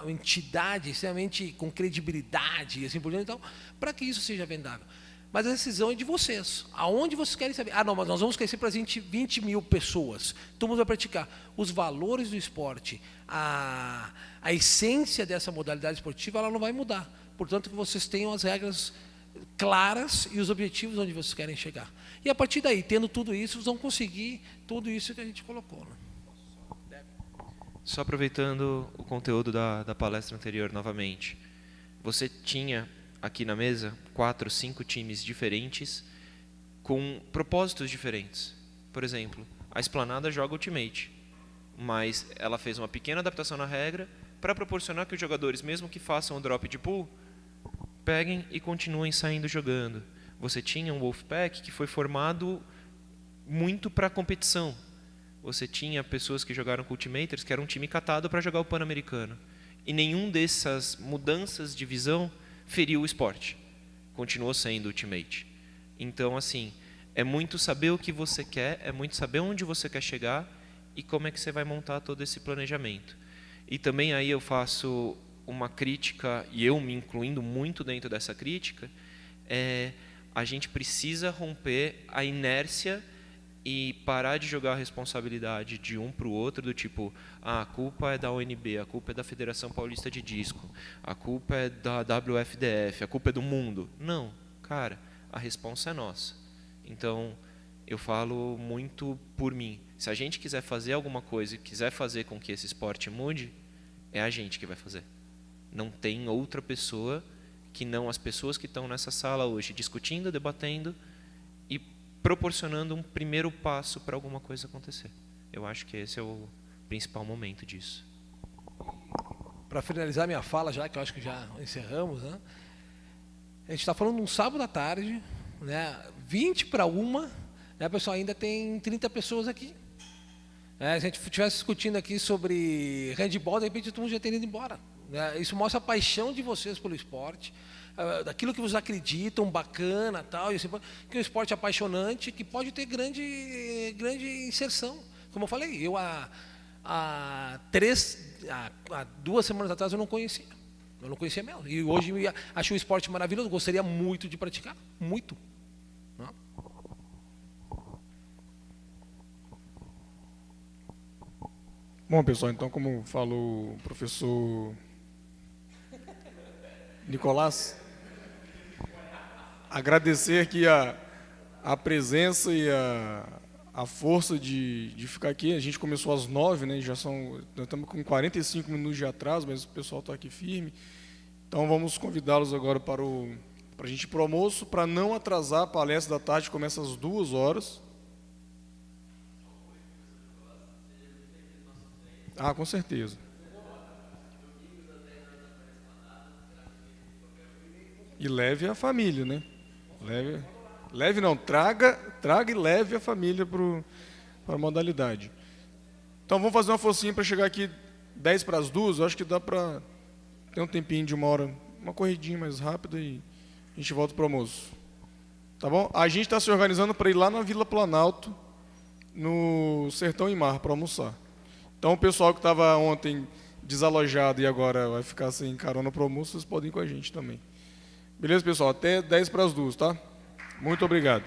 entidade extremamente com credibilidade e assim por diante, então, para que isso seja vendável. Mas a decisão é de vocês. Aonde vocês querem saber? Não, mas nós vamos crescer para 20 mil pessoas. Todo mundo vai praticar. Os valores do esporte, a essência dessa modalidade esportiva, ela não vai mudar. Portanto, que vocês tenham as regras claras e os objetivos onde vocês querem chegar. E a partir daí, tendo tudo isso, vocês vão conseguir tudo isso que a gente colocou. Né? Só aproveitando o conteúdo da palestra anterior novamente. Você tinha aqui na mesa 4, 5 times diferentes com propósitos diferentes. Por exemplo, a Esplanada joga Ultimate, mas ela fez uma pequena adaptação na regra para proporcionar que os jogadores, mesmo que façam o drop de pool, peguem e continuem saindo jogando. Você tinha um Wolfpack que foi formado muito para a competição. Você tinha pessoas que jogaram com Ultimators, que era um time catado para jogar o Pan-Americano. E nenhum dessas mudanças de visão feriu o esporte. Continuou sendo Ultimate. Então, assim, é muito saber o que você quer, é muito saber onde você quer chegar e como é que você vai montar todo esse planejamento. E também aí eu faço uma crítica, e eu me incluindo muito dentro dessa crítica, a gente precisa romper a inércia e parar de jogar a responsabilidade de um para o outro, do tipo, a culpa é da ONB, a culpa é da Federação Paulista de Disco, a culpa é da WFDF, a culpa é do mundo. Não, cara, a responsa é nossa. Então, eu falo muito por mim. Se a gente quiser fazer alguma coisa e quiser fazer com que esse esporte mude, é a gente que vai fazer. Não tem outra pessoa que não as pessoas que estão nessa sala hoje discutindo, debatendo e proporcionando um primeiro passo para alguma coisa acontecer. Eu acho que esse é o principal momento disso. Para finalizar minha fala, já que eu acho que já encerramos, né? A gente está falando de um sábado à tarde, né? 20 para 1, né, pessoal? Ainda tem 30 pessoas aqui. Se a gente estivesse discutindo aqui sobre handball, de repente todo mundo já teria ido embora. Isso mostra a paixão de vocês pelo esporte, daquilo que vocês acreditam, bacana, tal, e assim, que é um esporte apaixonante, que pode ter grande inserção. Como eu falei, eu há 2 semanas atrás eu não conhecia. Eu não conhecia mesmo. E hoje eu acho o esporte maravilhoso, gostaria muito de praticar, muito. Não? Bom, pessoal, então, como falou o professor Nicolás, agradecer aqui a presença e a força de ficar aqui. A gente começou às 9, né? Nós estamos com 45 minutos de atraso, mas o pessoal está aqui firme. Então, vamos convidá-los agora para a gente ir para o almoço, para não atrasar a palestra da tarde, começa às 2 horas. Ah, com certeza. E leve a família, né? Leve não, traga e leve a família para a modalidade. Então vamos fazer uma forcinha para chegar aqui 10 para as 2, eu acho que dá para ter um tempinho de 1 hora, uma corridinha mais rápida e a gente volta para o almoço. Tá bom? A gente está se organizando para ir lá na Vila Planalto, no Sertão e Mar, para almoçar. Então o pessoal que estava ontem desalojado e agora vai ficar sem carona para o almoço, vocês podem ir com a gente também. Beleza, pessoal? Até 10 para as 2, tá? Muito obrigado.